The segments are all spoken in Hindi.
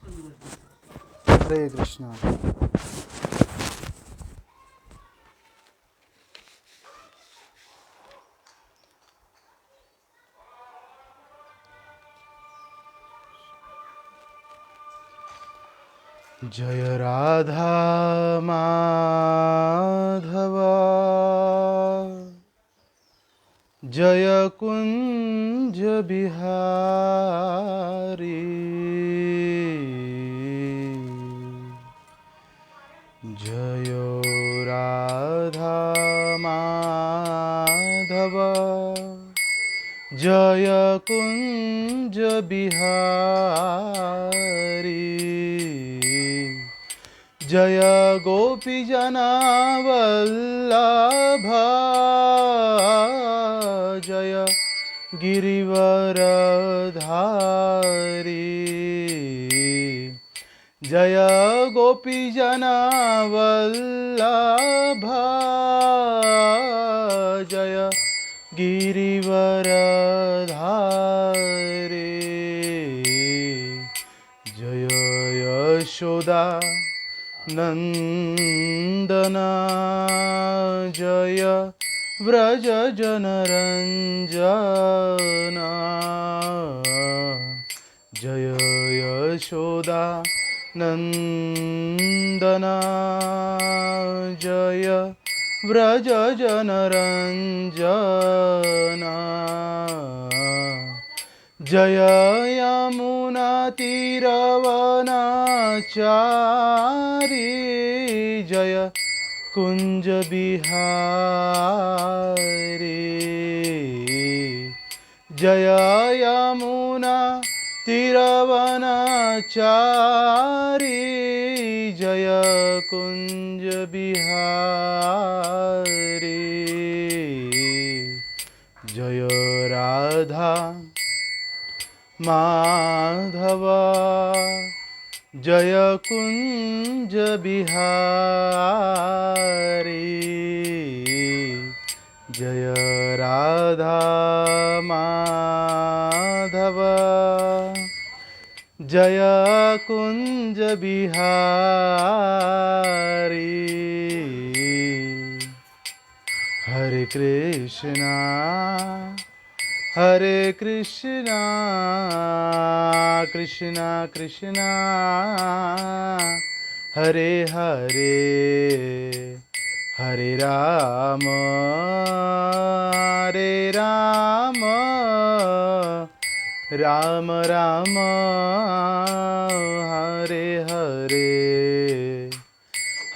हरे कृष्णा। जय राधा माधव, जय कुंज बिहारी, जय राधा माधव, जय कुंज बिहारी, जय गोपी जनावल्लभ, जय गिरिवरधारी, जय गोपी जनावल्लभ, जय गिरिवरधारी, जय यशोदा नंदना, जय व्रज जनरंजना, जय यशोदा नंदना, जय व्रज जनरंजना, जय यमुना तीरवनाचारी, जय कुंज बिहारी, जय यमुना तीरवनाचारी, जय कुंज बिहारी, जय राधा माधव, जय कुंज बिहारी, जय राधा माधव, जय कुंज बिहारी। हरे कृष्णा हरे कृष्णा, कृष्णा कृष्णा हरे हरे, हरे राम हरे राम, राम राम हरे हरे,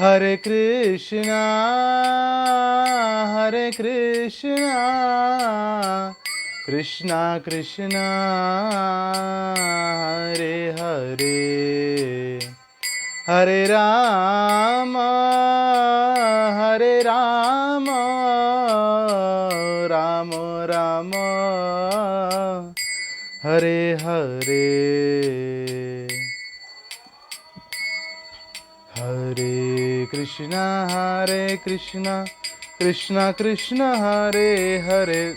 हरे कृष्णा कृष्णा कृष्णा हरे हरे, हरे राम राम राम हरे हरे, हरे कृष्णा कृष्णा कृष्णा हरे हरे,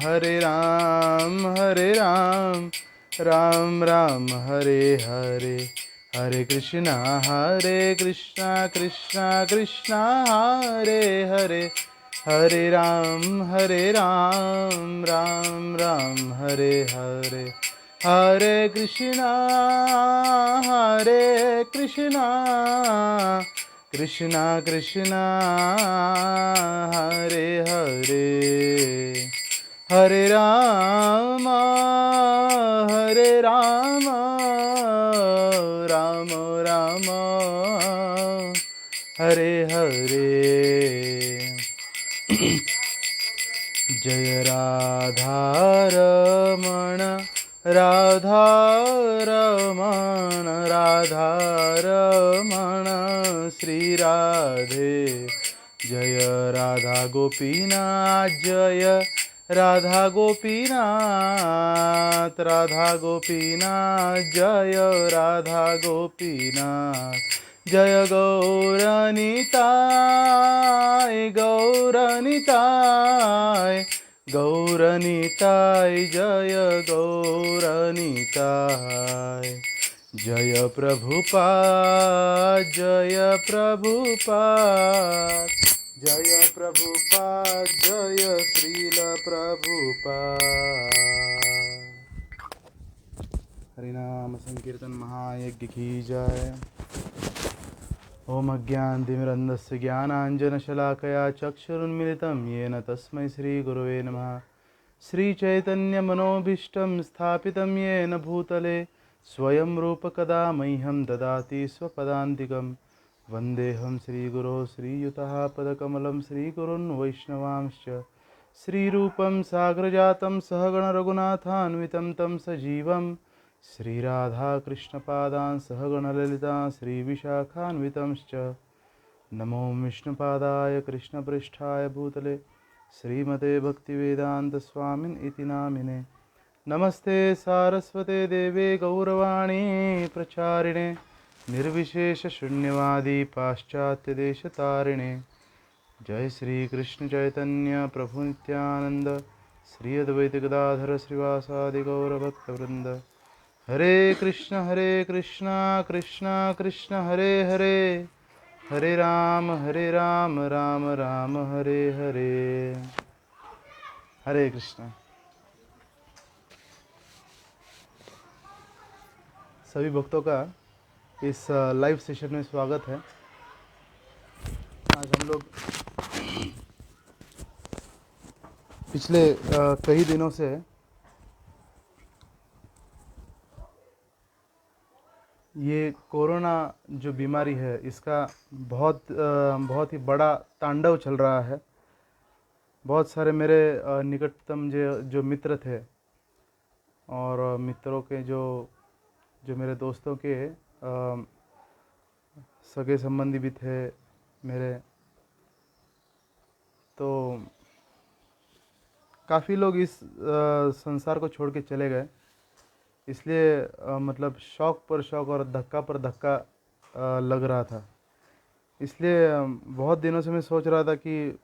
हरे राम राम राम हरे हरे, हरे कृष्णा कृष्णा कृष्णा हरे हरे, हरे राम राम राम हरे हरे, हरे कृष्णा कृष्णा कृष्णा हरे हरे, हरे राम राम राम हरे हरे। जय राधा रमण राधा रमण राधा रमण श्री राधे, जय राधा गोपीनाथ, जय राधा गोपीनाथ, राधा गोपीनाथ जय राधा गोपीनाथ, जय गौरनिताय गौरनिताय गौरनिताय, जय गौरनिताय, जय प्रभुपाद जय प्रभुपाद जय प्रभुपाद जय श्रील प्रभुपाद। हरिनाम संकीर्तन महायज्ञ की जय। ओम अज्ञानतिमिरन्धस्य ज्ञानाञ्जनशलाकया चक्षुरुन्मिलितं येन तस्मै श्रीगुरवे नमः। श्रीचैतन्यमनोभीष्टं स्थापितं येन भूतले स्वयं रूप कदा मह्यं ददाति स्वपदान्तिकं। वन्देऽहं श्रीगुरो श्रीयुतः पदकमलं श्रीगुरुन् वैष्णवांश्च। श्रीरूपं साग्रजातं सहगण रघुनाथान्वितं तं सजीवं श्रीराधाकृष्णपादान् सहगण ललिता श्रीविशाखान्वितंश्च। नमो विष्णुपादाय कृष्णपृष्ठाय भूतले श्रीमते भक्तिवेदान्तस्वामिन् इति नामिने। नमस्ते सारस्वते देवे गौरवाणी प्रचारिणे निर्विशेष शून्यवादी पाश्चात्य देशतारिणे। जय श्री कृष्ण चैतन्य प्रभु नित्यानंद श्री अद्वैत गदाधर श्रीवासादि गौरभक्तवृंद। हरे कृष्ण कृष्ण कृष्ण हरे हरे हरे राम राम राम हरे हरे। हरे कृष्ण। सभी भक्तों का इस लाइव सेशन में स्वागत है। आज हम लोग पिछले कई दिनों से ये कोरोना जो बीमारी है इसका बहुत ही बड़ा तांडव चल रहा है। बहुत सारे मेरे निकटतम जो मित्र थे और मित्रों के जो मेरे दोस्तों के सगे संबंधी भी थे मेरे, तो काफ़ी लोग इस संसार को छोड़ के चले गए। इसलिए मतलब शौक पर शौक और धक्का पर धक्का लग रहा था। इसलिए बहुत दिनों से मैं सोच रहा था कि,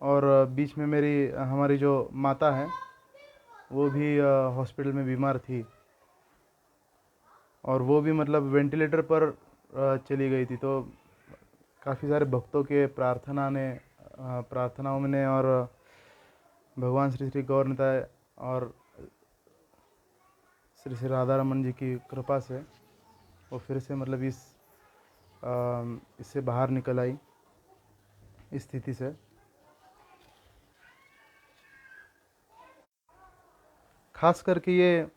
और बीच में हमारी जो माता है वो भी हॉस्पिटल में बीमार थी और वो भी मतलब वेंटिलेटर पर चली गई थी। तो काफ़ी सारे भक्तों के प्रार्थनाओं में और भगवान श्री श्री गौर निताय और श्री श्री राधा रमन जी की कृपा से वो फिर से मतलब इससे बाहर निकल आई इस स्थिति से। खास करके ये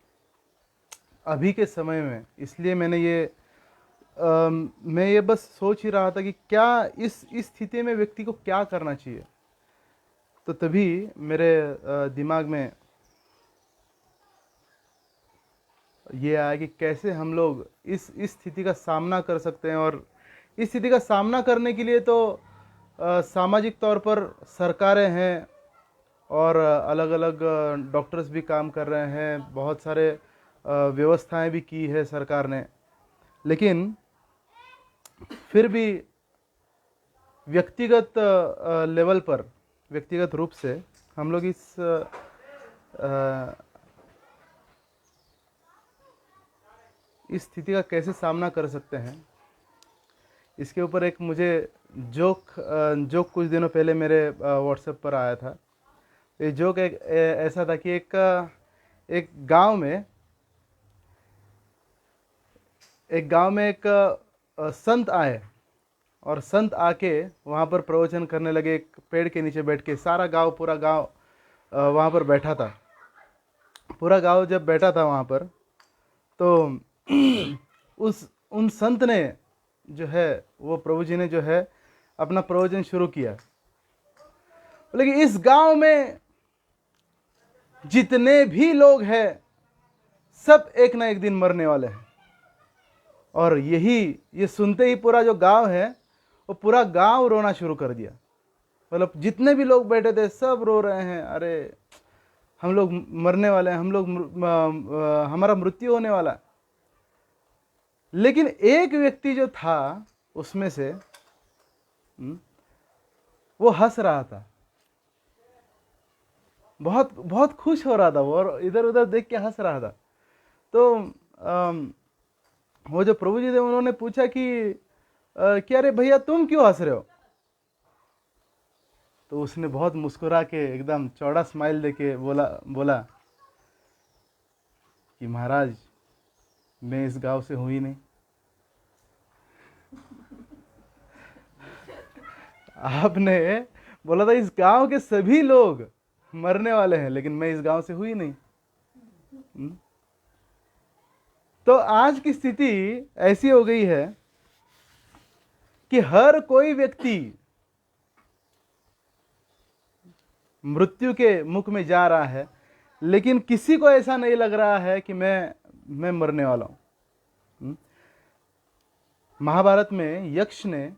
अभी के समय में, इसलिए मैं ये बस सोच ही रहा था कि क्या इस स्थिति में व्यक्ति को क्या करना चाहिए। तो तभी मेरे दिमाग में ये आया कि कैसे हम लोग इस स्थिति का सामना कर सकते हैं। और इस स्थिति का सामना करने के लिए तो सामाजिक तौर पर सरकारें हैं और अलग अलग डॉक्टर्स भी काम कर रहे हैं, बहुत सारे व्यवस्थाएं भी की है सरकार ने। लेकिन फिर भी व्यक्तिगत लेवल पर, व्यक्तिगत रूप से हम लोग इस स्थिति का कैसे सामना कर सकते हैं, इसके ऊपर एक मुझे जोक कुछ दिनों पहले मेरे व्हाट्सएप पर आया था। ये जोक ऐसा था कि एक गांव में एक संत आए और संत आके वहाँ पर प्रवचन करने लगे। एक पेड़ के नीचे बैठ के पूरा गांव वहाँ पर बैठा था। पूरा गांव जब बैठा था वहाँ पर, तो उन संत ने जो है, वो प्रभु जी ने जो है अपना प्रवचन शुरू किया। लेकिन इस गांव में जितने भी लोग हैं सब एक ना एक दिन मरने वाले हैं। और ये सुनते ही पूरा जो गांव है वो पूरा गांव रोना शुरू कर दिया। मतलब जितने भी लोग बैठे थे सब रो रहे हैं, अरे हम लोग मरने वाले हैं, हमारा मृत्यु होने वाला है। लेकिन एक व्यक्ति जो था उसमें से वो हंस रहा था, बहुत बहुत खुश हो रहा था वो, और इधर उधर देख के हंस रहा था। तो वो जो प्रभु जी थे उन्होंने पूछा कि क्या रे भैया तुम क्यों हंस रहे हो? तो उसने बहुत मुस्कुरा के एकदम चौड़ा स्माइल देके बोला बोला कि महाराज मैं इस गांव से हूं ही नहीं। आपने बोला था इस गांव के सभी लोग मरने वाले हैं, लेकिन मैं इस गांव से हूं ही नहीं। तो आज की स्थिति ऐसी हो गई है कि हर कोई व्यक्ति मृत्यु के मुख में जा रहा है, लेकिन किसी को ऐसा नहीं लग रहा है कि मैं मरने वाला हूं। महाभारत में यक्ष ने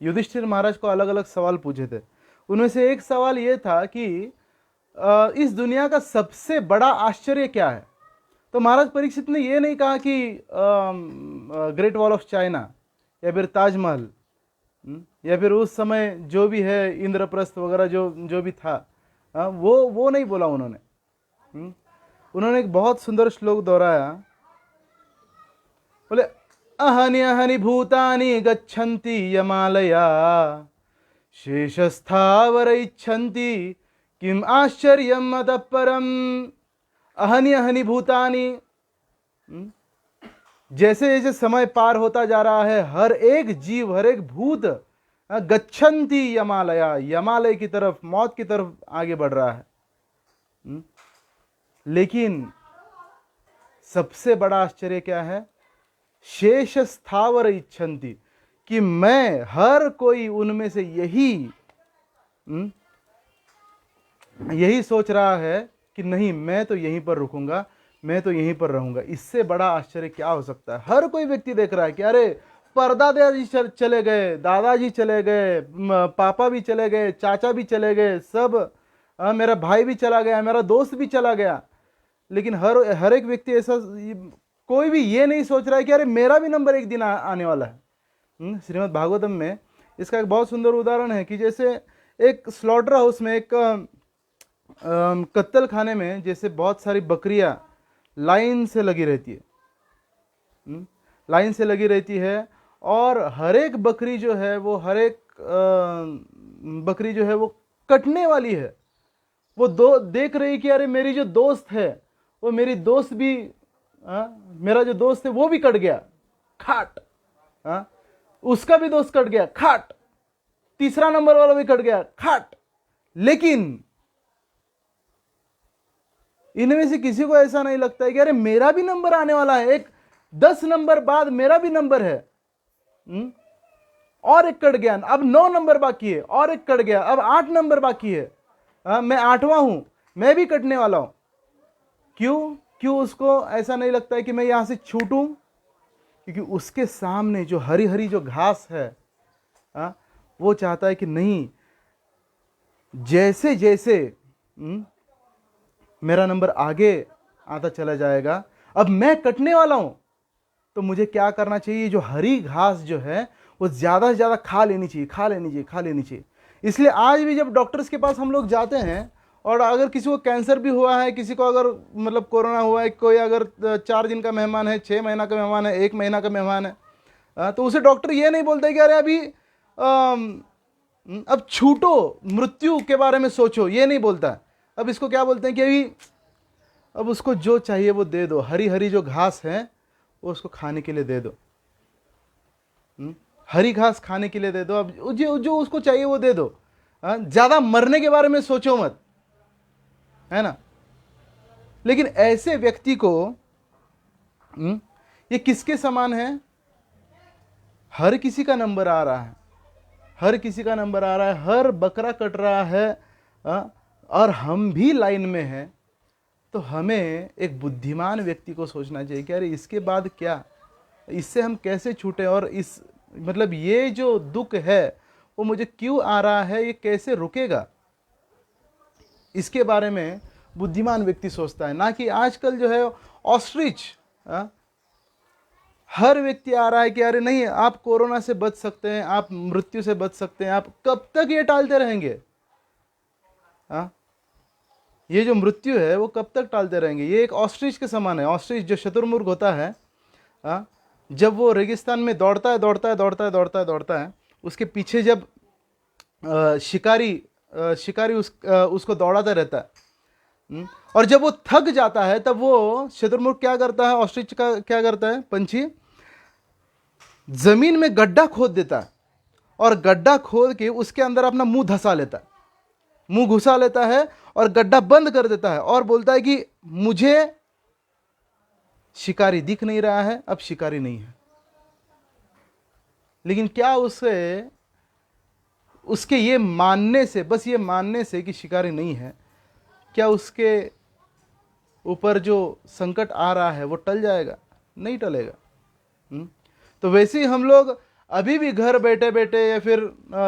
युधिष्ठिर महाराज को अलग अलग सवाल पूछे थे। उनमें से एक सवाल यह था कि इस दुनिया का सबसे बड़ा आश्चर्य क्या है? तो महाराज परीक्षित ने यह नहीं कहा कि ग्रेट वॉल ऑफ चाइना या फिर ताजमहल या फिर उस समय जो भी है इंद्रप्रस्थ वगैरह जो भी था, वो नहीं बोला उन्होंने। उन्होंने एक बहुत सुंदर श्लोक दोहराया, बोले अहनि अहनि भूतानि गच्छन्ति यमालया शेषस्थावरैच्छन्ति किम आश्चर्यम अतः परम। अहनि अहनि भूतानि, जैसे जैसे समय पार होता जा रहा है हर एक जीव हर एक भूत गच्छन्ति यमालया, यमालय की तरफ मौत की तरफ आगे बढ़ रहा है। लेकिन सबसे बड़ा आश्चर्य क्या है? शेष स्थावर इच्छन्ति, कि मैं हर कोई उनमें से यही सोच रहा है कि नहीं मैं तो यहीं पर रुकूंगा, मैं तो यहीं पर रहूंगा। इससे बड़ा आश्चर्य क्या हो सकता है? हर कोई व्यक्ति देख रहा है कि अरे परदादा जी चले गए, दादाजी चले गए, पापा भी चले गए, चाचा भी चले गए, सब मेरा भाई भी चला गया, मेरा दोस्त भी चला गया। लेकिन हर एक व्यक्ति ऐसा, कोई भी ये नहीं सोच रहा है कि अरे मेरा भी नंबर एक दिन आने वाला है। श्रीमद् भागवतम में इसका एक बहुत सुंदर उदाहरण है कि जैसे एक स्लॉटर हाउस में, एक कत्तल खाने में जैसे बहुत सारी बकरियां लाइन से लगी रहती है, लाइन से लगी रहती है, और हर एक बकरी जो है वो बकरी जो है वो कटने वाली है। वो देख रही कि अरे मेरी जो दोस्त है वो मेरी दोस्त भी मेरा जो दोस्त है वो भी कट गया, खाट। उसका भी दोस्त कट गया, खाट। तीसरा नंबर वाला भी कट गया, खाट। लेकिन इनमें से किसी को ऐसा नहीं लगता है कि अरे मेरा भी नंबर आने वाला है, एक 10 नंबर बाद मेरा भी नंबर है। और एक कट गया, अब 9 नंबर बाकी है, और एक कट गया, अब 8 नंबर बाकी है। मैं 8वां हूं, मैं भी कटने वाला हूं। क्यों उसको ऐसा नहीं लगता है कि मैं यहां से छूटूं? क्योंकि उसके सामने जो हरी हरी जो घास है, वो चाहता है कि नहीं, जैसे जैसे मेरा नंबर आगे आता चला जाएगा, अब मैं कटने वाला हूं, तो मुझे क्या करना चाहिए? जो हरी घास जो है वो ज्यादा से ज्यादा खा लेनी चाहिए। इसलिए आज भी जब डॉक्टर्स के पास हम लोग जाते हैं, और अगर किसी को कैंसर भी हुआ है, किसी को अगर मतलब कोरोना हुआ है, कोई अगर 4 दिन का मेहमान है, 6 महीना का मेहमान है, 1 महीना का मेहमान है, तो उसे डॉक्टर ये नहीं बोलते कि अरे अभी अब छूटो, मृत्यु के बारे में सोचो, ये नहीं बोलता। अब इसको क्या बोलते हैं कि अभी अब उसको जो चाहिए वो दे दो, हरी हरी जो घास है वो उसको खाने के लिए दे दो। हरी घास खाने के लिए दे दो, अब जो उसको चाहिए वो दे दो। ज्यादा मरने के बारे में सोचो मत, है ना। लेकिन ऐसे व्यक्ति को ये किसके समान है? हर किसी का नंबर आ रहा है, हर किसी का नंबर आ रहा है, हर बकरा कट रहा है, और हम भी लाइन में हैं। तो हमें एक बुद्धिमान व्यक्ति को सोचना चाहिए कि अरे इसके बाद क्या, इससे हम कैसे छूटें, और इस मतलब ये जो दुख है वो मुझे क्यों आ रहा है, ये कैसे रुकेगा, इसके बारे में बुद्धिमान व्यक्ति सोचता है। ना कि आजकल जो है ऑस्ट्रिच, हर व्यक्ति आ रहा है कि अरे नहीं आप कोरोना से बच सकते हैं, आप मृत्यु से बच सकते हैं। आप कब तक ये टालते रहेंगे? ये जो मृत्यु है वो कब तक टालते रहेंगे? ये एक ऑस्ट्रिच के समान है। ऑस्ट्रिच जो शुतुरमुर्ग होता है, जब वो रेगिस्तान में दौड़ता है दौड़ता है दौड़ता है दौड़ता है दौड़ता है, उसके पीछे जब शिकारी उसको दौड़ाता रहता है। और जब वो थक जाता है तब वो शुतुरमुर्ग क्या करता है, ऑस्ट्रिच का क्या करता है, पंछी जमीन में गड्ढा खोद देता है और गड्ढा खोद के उसके अंदर अपना मुंह धंसा लेता है, मुंह घुसा लेता है और गड्ढा बंद कर देता है और बोलता है कि मुझे शिकारी दिख नहीं रहा है, अब शिकारी नहीं है। लेकिन क्या उसके ये मानने से, बस ये मानने से कि शिकारी नहीं है, क्या उसके ऊपर जो संकट आ रहा है वो टल जाएगा? नहीं टलेगा। तो वैसे ही हम लोग अभी भी घर बैठे बैठे या फिर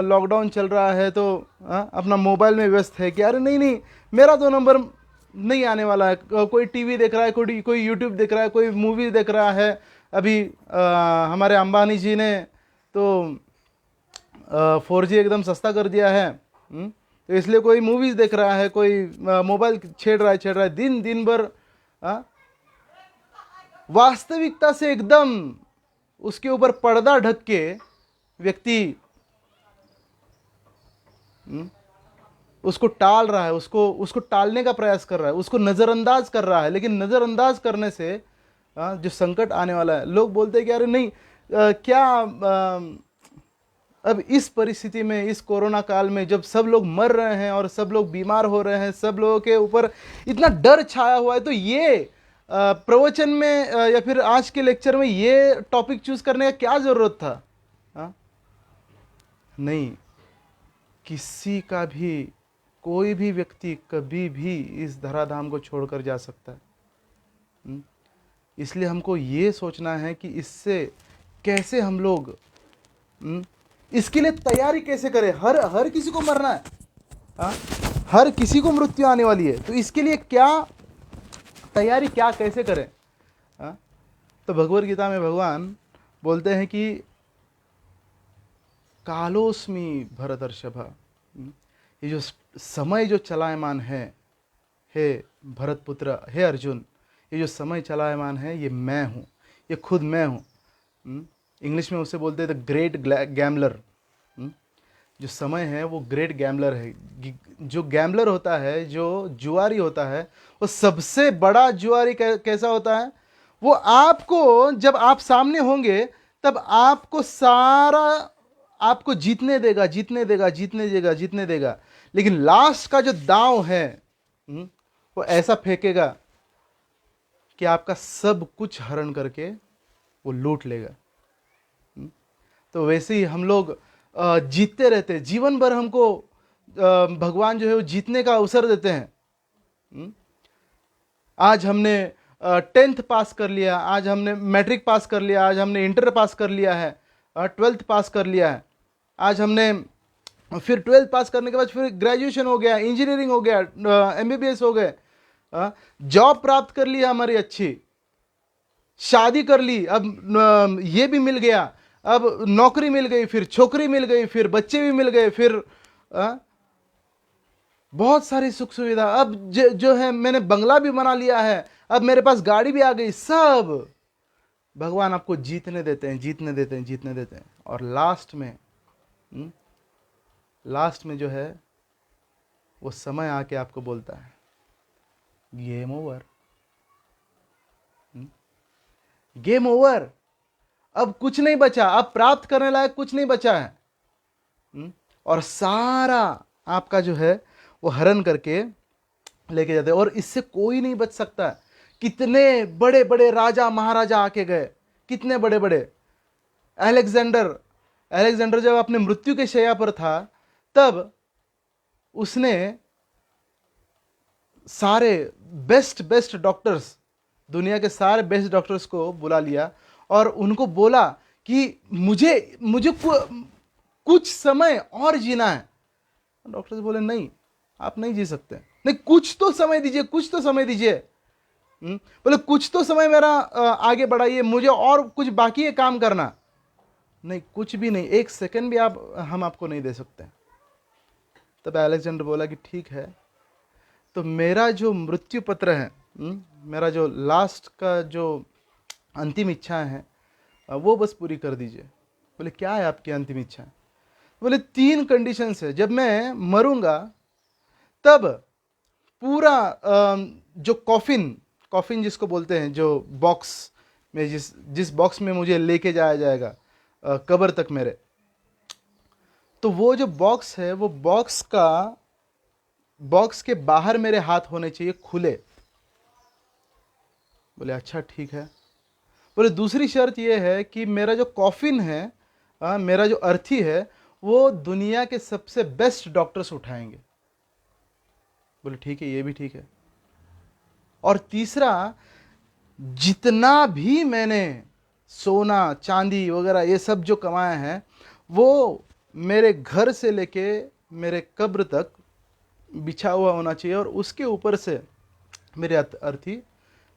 लॉकडाउन चल रहा है तो अपना मोबाइल में व्यस्त है कि अरे नहीं नहीं, मेरा तो नंबर नहीं आने वाला है। कोई टीवी देख रहा है, कोई यूट्यूब देख रहा है, कोई मूवी देख रहा है। अभी हमारे अंबानी जी ने तो 4G एकदम सस्ता कर दिया है, तो इसलिए कोई मूवीज़ देख रहा है, कोई मोबाइल छेड़ रहा है दिन भर। वास्तविकता से एकदम उसके ऊपर पर्दा ढक के व्यक्ति उसको टाल रहा है, उसको टालने का प्रयास कर रहा है, उसको नज़रअंदाज कर रहा है। लेकिन नज़रअंदाज करने से जो संकट आने वाला है, लोग बोलते हैं कि अरे नहीं, क्या अब इस परिस्थिति में, इस कोरोना काल में जब सब लोग मर रहे हैं और सब लोग बीमार हो रहे हैं, सब लोगों के ऊपर इतना डर छाया हुआ है, तो ये प्रवचन में या फिर आज के लेक्चर में ये टॉपिक चूज करने का क्या जरूरत था? नहीं, किसी का भी, कोई भी व्यक्ति कभी भी इस धराधाम को छोड़कर जा सकता है। इसलिए हमको ये सोचना है कि इससे कैसे हम लोग इसके लिए तैयारी कैसे करें। हर किसी को मरना है, हर किसी को मृत्यु आने वाली है, तो इसके लिए क्या तैयारी, क्या कैसे करें? तो भगवद गीता में भगवान बोलते हैं कि कालोस्मि भरतर्षभ, ये जो समय जो चलायमान है, हे भरत पुत्र, हे अर्जुन, ये जो समय चलायमान है ये मैं हूँ, ये खुद मैं हूँ। इंग्लिश में उसे बोलते हैं द ग्रेट गैम्बलर। जो समय है वो ग्रेट गैम्बलर है। जो गैम्बलर होता है, जो जुआरी होता है, वो सबसे बड़ा जुआरी कैसा होता है? वो आपको, जब आप सामने होंगे तब आपको आपको जीतने देगा, जीतने देगा, जीतने देगा, जीतने देगा। लेकिन लास्ट का जो दांव है वो ऐसा फेंकेगा कि आपका सब कुछ हरण करके वो लूट लेगा। तो वैसे ही हम लोग जीतते रहते हैं, जीवन भर हमको भगवान जो है वो जीतने का अवसर देते हैं। आज हमने 10th पास कर लिया, आज हमने मैट्रिक पास कर लिया, आज हमने इंटर पास कर लिया है, 12th पास कर लिया है, आज हमने फिर 12th पास करने के बाद फिर ग्रेजुएशन हो गया, इंजीनियरिंग हो गया, MBBS हो गए, जॉब प्राप्त कर ली हमारी अच्छी, शादी कर ली, अब ये भी मिल गया, अब नौकरी मिल गई, फिर छोकरी मिल गई, फिर बच्चे भी मिल गए, फिर बहुत सारी सुख सुविधा, अब जो है मैंने बंगला भी बना लिया है, अब मेरे पास गाड़ी भी आ गई। सब भगवान आपको जीतने देते हैं, जीतने देते हैं, जीतने देते हैं। और लास्ट में जो है वो समय आके आपको बोलता है गेम ओवर, गेम ओवर, अब कुछ नहीं बचा, अब प्राप्त करने लायक कुछ नहीं बचा है। और सारा आपका जो है वो हरण करके लेके जाते हैं और इससे कोई नहीं बच सकता। कितने बड़े बड़े राजा महाराजा आके गए, कितने बड़े बड़े। अलेक्जेंडर जब अपने मृत्यु के शैया पर था तब उसने सारे बेस्ट डॉक्टर्स, दुनिया के सारे बेस्ट डॉक्टर्स को बुला लिया और उनको बोला कि मुझे कुछ समय और जीना है। डॉक्टर्स बोले नहीं, आप नहीं जी सकते। नहीं, कुछ तो समय दीजिए, कुछ तो समय दीजिए। बोले कुछ तो समय मेरा आगे बढ़ाइए, मुझे और कुछ बाकी है काम करना। नहीं, कुछ भी नहीं, 1 सेकंड भी हम आपको नहीं दे सकते। तब अलेक्जेंडर बोला कि ठीक है, तो मेरा जो मृत्यु पत्र है, मेरा जो लास्ट का जो अंतिम इच्छा है वो बस पूरी कर दीजिए। बोले क्या है आपकी अंतिम इच्छा? बोले 3 कंडीशंस है, जब मैं मरूंगा तब पूरा जो कॉफिन, कॉफिन जिसको बोलते हैं, जो बॉक्स में, जिस जिस बॉक्स में मुझे लेके जाया जाएगा कब्र तक मेरे, तो वो जो बॉक्स है, वो बॉक्स के बाहर मेरे हाथ होने चाहिए खुले। बोले अच्छा ठीक है। बोले दूसरी शर्त ये है कि मेरा जो कॉफिन है, मेरा जो अर्थी है, वो दुनिया के सबसे बेस्ट डॉक्टर्स उठाएंगे। बोले ठीक है, ये भी ठीक है। और तीसरा, जितना भी मैंने सोना चांदी वगैरह ये सब जो कमाया है, वो मेरे घर से लेके मेरे कब्र तक बिछा हुआ होना चाहिए और उसके ऊपर से मेरे अर्थी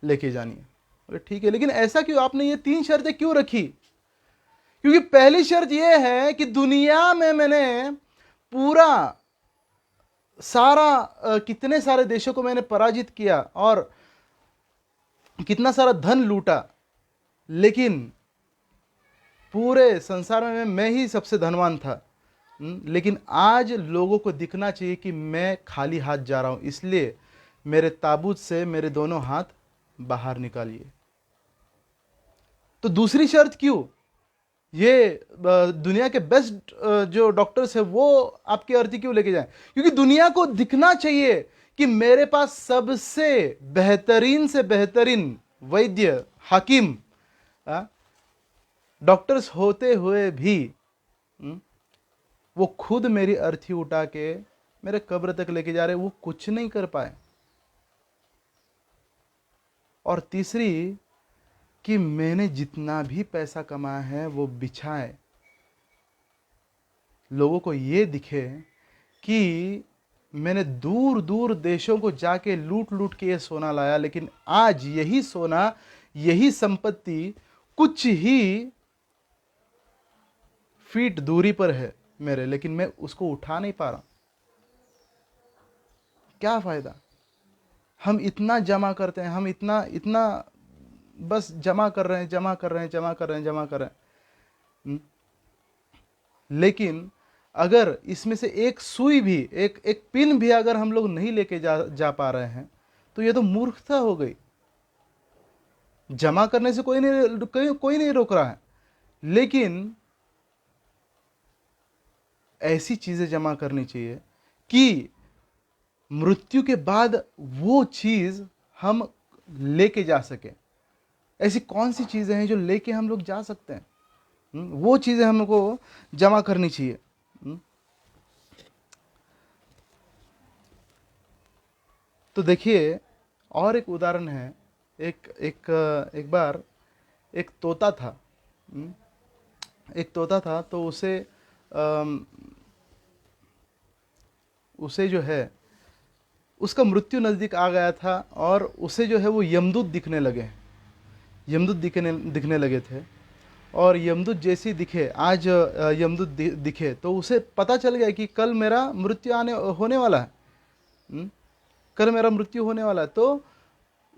लेके जानी है। बोले ठीक है, लेकिन ऐसा क्यों, आपने ये 3 शर्तें क्यों रखी? क्योंकि पहली शर्त ये है कि दुनिया में मैंने पूरा सारा कितने सारे देशों को मैंने पराजित किया और कितना सारा धन लूटा, लेकिन पूरे संसार में मैं ही सबसे धनवान था। लेकिन आज लोगों को दिखना चाहिए कि मैं खाली हाथ जा रहा हूं, इसलिए मेरे ताबूत से मेरे दोनों हाथ बाहर निकालिए। तो दूसरी शर्त क्यों? ये दुनिया के बेस्ट जो डॉक्टर्स है वो आपकी अर्थी क्यों लेके जाएं? क्योंकि दुनिया को दिखना चाहिए कि मेरे पास सबसे बेहतरीन से बेहतरीन वैद्य, हकीम, डॉक्टर्स होते हुए भी वो खुद मेरी अर्थी उठा के मेरे कब्र तक लेके जा रहे, वो कुछ नहीं कर पाए। और तीसरी, कि मैंने जितना भी पैसा कमाया है वो बिछाए, लोगों को ये दिखे कि मैंने दूर दूर देशों को जाके लूट लूट के ये सोना लाया, लेकिन आज यही सोना, यही संपत्ति कुछ ही फीट दूरी पर है मेरे, लेकिन मैं उसको उठा नहीं पा रहा। क्या फायदा? हम इतना जमा करते हैं, हम इतना इतना बस जमा कर रहे हैं, जमा कर रहे हैं, जमा कर रहे हैं, जमा कर रहे हैं, लेकिन अगर इसमें से एक सुई भी, एक पिन भी अगर हम लोग नहीं लेके जा पा रहे हैं, तो ये तो मूर्खता हो गई। जमा करने से कोई नहीं रोक रहा है, लेकिन ऐसी चीजें जमा करनी चाहिए कि मृत्यु के बाद वो चीज हम लेके जा सके। ऐसी कौन सी चीजें हैं जो लेके हम लोग जा सकते हैं? वो चीजें हमको जमा करनी चाहिए। तो देखिए, और एक उदाहरण है। एक बार एक तोता था। एक तोता था, तो उसे जो है, उसका मृत्यु नज़दीक आ गया था और उसे जो है वो यमदूत दिखने लगे। यमदूत दिखने लगे थे, और यमदूत जैसे दिखे, आज यमदूत दिखे, तो उसे पता चल गया कि कल मेरा मृत्यु होने वाला है। कल मेरा मृत्यु होने वाला है। तो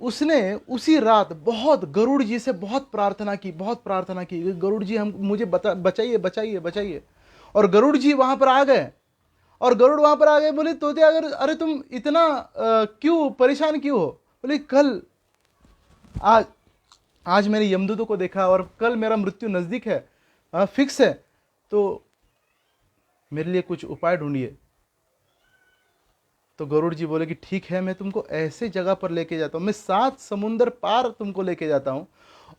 उसने उसी रात बहुत गरुड़ जी से बहुत प्रार्थना की, गरुड़ जी हम मुझे बचाइए बचाइए बचाइए। और गरुड़ जी वहां पर आ गए, और गरुड़ वहां पर आ गए। बोले तोते, अरे तुम इतना क्यों परेशान क्यों हो? बोले कल आज मैंने यमदूतों को देखा और कल मेरा मृत्यु नजदीक है, फिक्स है, तो मेरे लिए कुछ उपाय ढूंढिए। तो गरुड़ जी बोले कि ठीक है, मैं तुमको ऐसे जगह पर लेके जाता हूं, मैं 7 समुंदर पार तुमको लेके जाता हूं,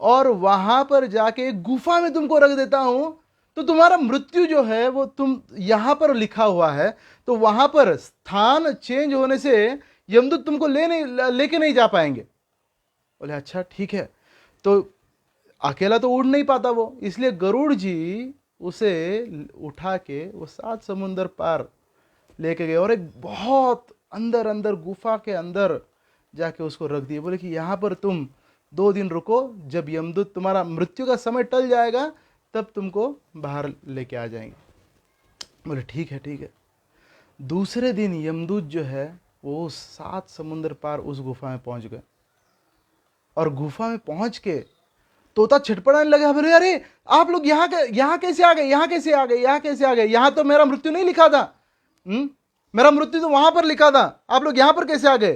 और वहां पर जाके एक गुफा में तुमको रख देता हूं। तो तुम्हारा मृत्यु जो है वो तुम यहां पर लिखा हुआ है, तो वहां पर स्थान चेंज होने से यमदूत तुमको लेके नहीं जा पाएंगे। बोले अच्छा ठीक है। तो अकेला तो उड़ नहीं पाता वो, इसलिए गरुड़ जी उसे उठा के वो 7 समुंदर पार लेके गए और एक बहुत अंदर अंदर गुफा के अंदर जाके उसको रख दिए। बोले कि यहाँ पर तुम 2 दिन रुको, जब यमदूत तुम्हारा मृत्यु का समय टल जाएगा तब तुमको बाहर लेके आ जाएंगे। बोले ठीक है ठीक है। दूसरे दिन यमदूत जो है वो 7 समुंदर पार उस गुफा में पहुंच गए, और गुफा में पहुंच के तोता छटपटाने लगा, बोले अरे आप लोग यहाँ कैसे आ गए, यहाँ कैसे आ गए, यहाँ कैसे आ गए, यहाँ तो मेरा मृत्यु नहीं लिखा था। मेरा मृत्यु तो वहां पर लिखा था, आप लोग यहाँ पर कैसे आ गए?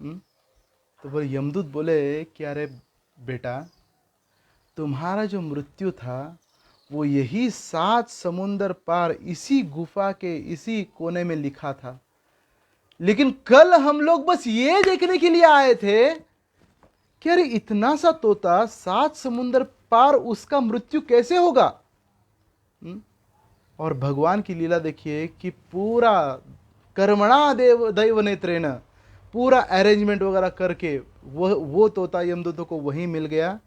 तो बोले यमदूत बोले कि अरे बेटा, तुम्हारा जो मृत्यु था वो यही 7 समुंदर पार इसी गुफा के इसी कोने में लिखा था, लेकिन कल हम लोग बस ये देखने के लिए आए थे कि अरे इतना सा तोता 7 समुंदर पार, उसका मृत्यु कैसे होगा? और भगवान की लीला देखिए कि पूरा कर्मणा दैव नेत्रेण, पूरा अरेंजमेंट वगैरह करके वो तोता यमदूतों को वहीं मिल गया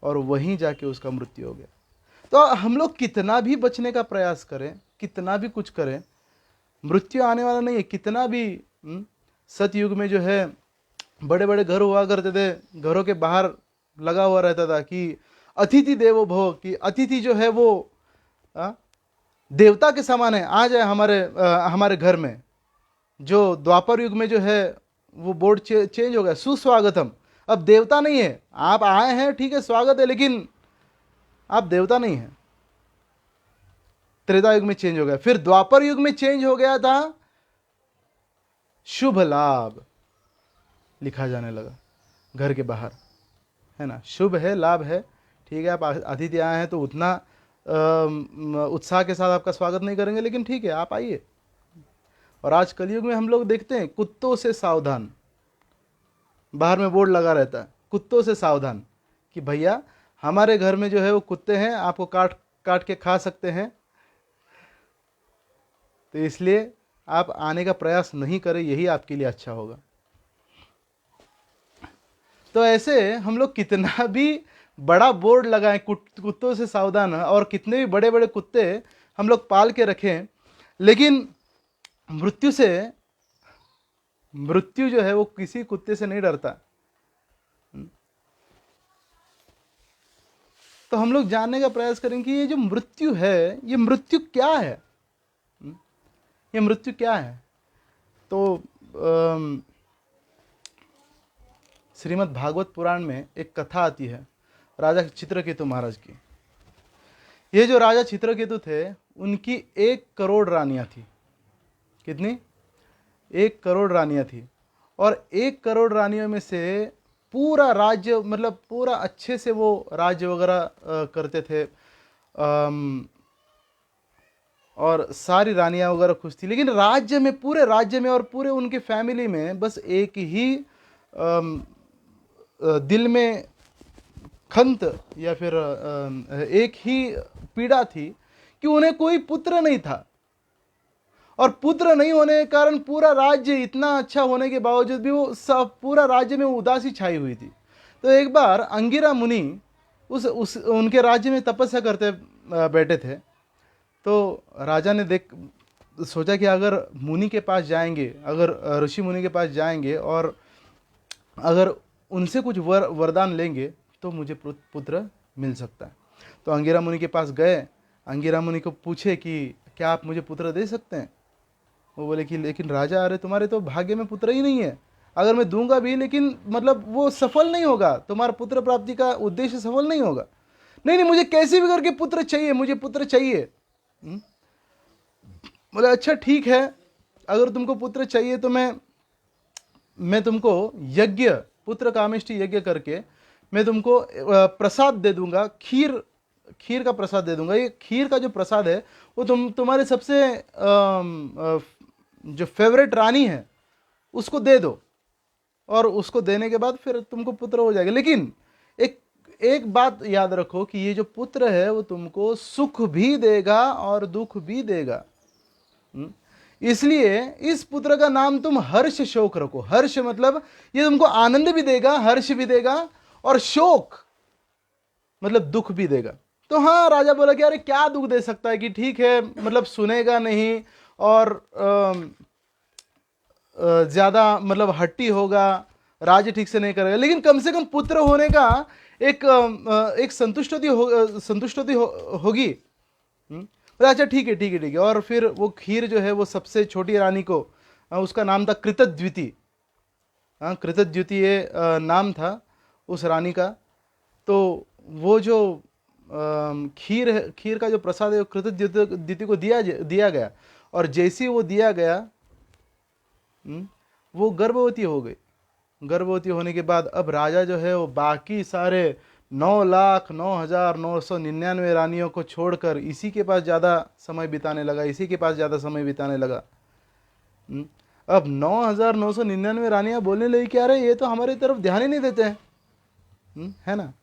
और वहीं जाके उसका मृत्यु हो गया। तो हम लोग कितना भी बचने का प्रयास करें, कितना भी कुछ करें, मृत्यु आने वाला नहीं है। कितना भी सतयुग में जो है बड़े बड़े घर हुआ करते थे, घरों के बाहर लगा हुआ रहता था कि अतिथि देवो भव, कि अतिथि जो है वो देवता के समान है, आ जाए हमारे घर में। जो द्वापर युग में जो है वो बोर्ड चेंज हो गया, सुस्वागतम, अब देवता नहीं है, आप आए हैं ठीक है स्वागत है, लेकिन आप देवता नहीं है। त्रेता युग में चेंज हो गया, फिर द्वापर युग में चेंज हो गया था, शुभ लाभ लिखा जाने लगा घर के बाहर, है ना, शुभ है, लाभ है, ठीक है, आप अतिथि आए हैं तो उतना उत्साह के साथ आपका स्वागत नहीं करेंगे, लेकिन ठीक है आप आइए। और आज कलयुग में हम लोग देखते हैं कुत्तों से सावधान, बाहर में बोर्ड लगा रहता है कुत्तों से सावधान, कि भैया हमारे घर में जो है वो कुत्ते हैं, आपको काट काट के खा सकते हैं, तो इसलिए आप आने का प्रयास नहीं करें, यही आपके लिए अच्छा होगा। तो ऐसे हम लोग कितना भी बड़ा बोर्ड लगाएं कुत्तों से सावधान, और कितने भी बड़े बड़े कुत्ते हम लोग पाल के रखें, लेकिन मृत्यु जो है वो किसी कुत्ते से नहीं डरता। तो हम लोग जानने का प्रयास करें कि ये जो मृत्यु है, ये मृत्यु क्या है, ये मृत्यु क्या है। तो श्रीमद् भागवत पुराण में एक कथा आती है राजा चित्रकेतु महाराज की। ये जो राजा चित्रकेतु थे, उनकी 1 करोड़ रानियां थी। कितनी? 1 करोड़ रानियां थी, और 1 करोड़ रानियों में से पूरा राज्य, मतलब पूरा अच्छे से वो राज्य वगैरह करते थे, और सारी रानियां वगैरह खुश थी। लेकिन राज्य में, पूरे राज्य में और पूरे उनके फैमिली में बस एक ही दिल में खंत या फिर एक ही पीड़ा थी कि उन्हें कोई पुत्र नहीं था, और पुत्र नहीं होने के कारण पूरा राज्य इतना अच्छा होने के बावजूद भी वो सब पूरा राज्य में उदासी छाई हुई थी। तो एक बार अंगिरा मुनि उनके राज्य में तपस्या करते बैठे थे। तो राजा ने सोचा कि अगर मुनि के पास जाएंगे, अगर ऋषि मुनि के पास जाएंगे और अगर उनसे कुछ वरदान लेंगे तो मुझे पुत्र मिल सकता है। तो अंगिरा मुनि के पास गए, अंगिरा मुनि को पूछे कि क्या आप मुझे पुत्र दे सकते हैं? वो बोले कि लेकिन राजा, अरे तुम्हारे तो भाग्य में पुत्र ही नहीं है, अगर मैं दूंगा भी लेकिन मतलब वो सफल नहीं होगा, तुम्हारा पुत्र प्राप्ति का उद्देश्य सफल नहीं होगा। नहीं, मुझे कैसे भी करके पुत्र चाहिए, मुझे पुत्र चाहिए। बोले अच्छा ठीक है, अगर तुमको पुत्र चाहिए तो मैं तुमको यज्ञ, पुत्र कामेष्टि यज्ञ करके मैं तुमको प्रसाद दे दूंगा, खीर का प्रसाद दे दूंगा। ये खीर का जो प्रसाद है वो तुम्हारे सबसे जो फेवरेट रानी है उसको दे दो, और उसको देने के बाद फिर तुमको पुत्र हो जाएगा। लेकिन एक बात याद रखो कि ये जो पुत्र है वो तुमको सुख भी देगा और दुख भी देगा, इसलिए इस पुत्र का नाम तुम हर्ष शोक रखो। हर्ष मतलब ये तुमको आनंद भी देगा, हर्ष भी देगा, और शोक मतलब दुख भी देगा। तो हाँ, राजा बोला कि अरे क्या दुख दे सकता है, कि ठीक है मतलब सुनेगा नहीं और ज्यादा मतलब हट्टी होगा, राज्य ठीक से नहीं करेगा, लेकिन कम से कम पुत्र होने का एक संतुष्टि होगी। अच्छा ठीक है। और फिर वो खीर जो है वो सबसे छोटी रानी को, उसका नाम था कृतद्युति, कृतद्युति ये नाम था, उस रानी का। तो वो जो खीर है, खीर का जो प्रसाद है वो कृतज्ञति को दिया गया, और जैसे ही वो दिया गया वो गर्भवती हो गई। गर्भवती होने के बाद अब राजा जो है वो बाकी सारे 9,09,999 रानियों को छोड़कर इसी के पास ज़्यादा समय बिताने लगा, इसी के पास ज़्यादा समय बिताने लगा। अब 9,999 रानियां बोलने लगी कि अरे ये तो हमारी तरफ ध्यान ही नहीं देते हैं, है ना।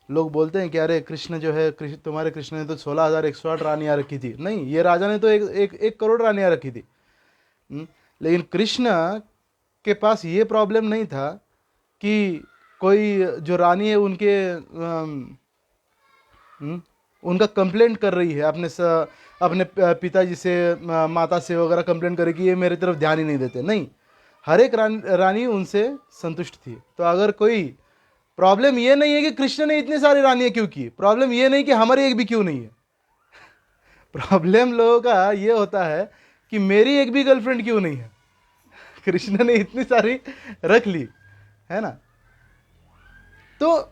लोग बोलते हैं कि अरे कृष्ण जो है, तुम्हारे कृष्ण ने तो 16,108 रानियां रखी थी। नहीं, ये राजा ने तो एक करोड़ रानियां रखी थी। लेकिन कृष्ण के पास ये प्रॉब्लम नहीं था कि कोई जो रानी है उनका कंप्लेंट कर रही है अपने पिताजी से, माता से वगैरह कंप्लेंट करे कि ये मेरी तरफ ध्यान ही नहीं देते। नहीं, हर एक रानी उनसे संतुष्ट थी। तो अगर कोई प्रॉब्लम ये नहीं है कि कृष्ण ने इतनी सारी रानियां क्यों की, प्रॉब्लम ये नहीं कि हमारी एक भी क्यों नहीं है। प्रॉब्लम लोगों का ये होता है कि मेरी एक भी गर्लफ्रेंड क्यों नहीं है। कृष्ण ने इतनी सारी रख ली, है ना। तो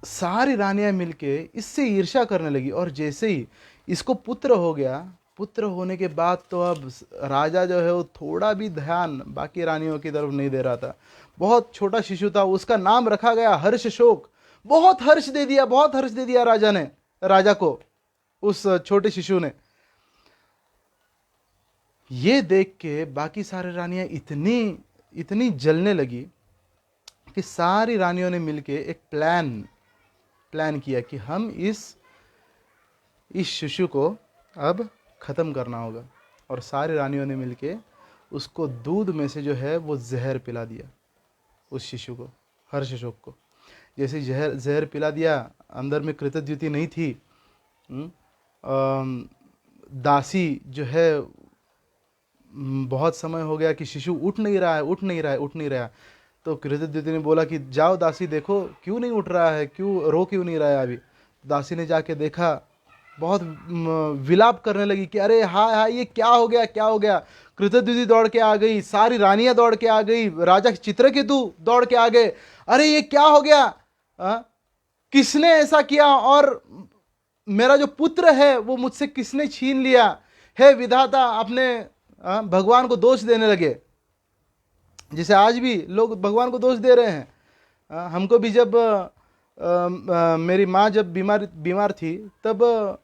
सारी रानियां मिलके इससे ईर्ष्या करने लगी, और जैसे ही इसको पुत्र हो गया, पुत्र होने के बाद तो अब राजा जो है वो थोड़ा भी ध्यान बाकी रानियों की तरफ नहीं दे रहा था। बहुत छोटा शिशु था, उसका नाम रखा गया हर्षशोक। बहुत हर्ष दे दिया, बहुत हर्ष दे दिया राजा को उस छोटे शिशु ने। ये देख के बाकी सारी रानियां इतनी जलने लगी कि सारी रानियों ने मिलके एक प्लान किया कि हम इस शिशु को अब खत्म करना होगा। और सारी रानियों ने मिलके उसको दूध में से जो है वो जहर पिला दिया उस शिशु को, हर्षशोक को। जैसे जहर पिला दिया, अंदर में कृतज्ञति नहीं थी। दासी जो है, बहुत समय हो गया कि शिशु उठ नहीं रहा है। तो कृतज्ञति ने बोला कि जाओ दासी, देखो क्यों नहीं उठ रहा है, क्यों नहीं रहा है अभी। दासी ने जाके देखा, बहुत विलाप करने लगी कि अरे हाँ ये क्या हो गया। कृतज्ञति दौड़ के आ गई, सारी रानियां दौड़ के आ गई, राजा चित्रकेतु दौड़ के आ गए। अरे ये क्या हो गया, किसने ऐसा किया, और मेरा जो पुत्र है वो मुझसे किसने छीन लिया। हे विधाता, अपने भगवान को दोष देने लगे, जैसे आज भी लोग भगवान को दोष दे रहे हैं। हमको भी जब मेरी माँ जब बीमार थी, तब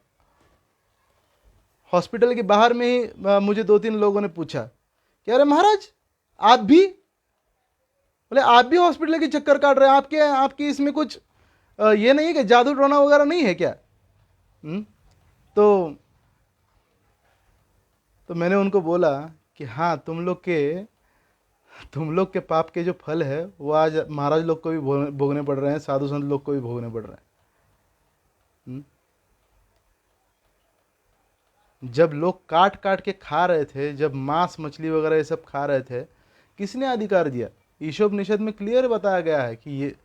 हॉस्पिटल के बाहर में ही मुझे 2-3 लोगों ने पूछा कि अरे महाराज आप भी हॉस्पिटल के चक्कर काट रहे हैं, आपकी इसमें कुछ ये नहीं है कि जादू टोना वगैरह नहीं है क्या। तो मैंने उनको बोला कि हाँ, तुम लोग के पाप के जो फल है वो आज महाराज लोग को भी भोगने पड़ रहे हैं, साधु संत लोग को भी भोगने पड़ रहे हैं। जब लोग काट के खा रहे थे, जब मांस मछली वगैरह ये सब खा रहे थे, किसने अधिकार दिया। ईशोपनिषद में क्लियर बताया गया है कि ये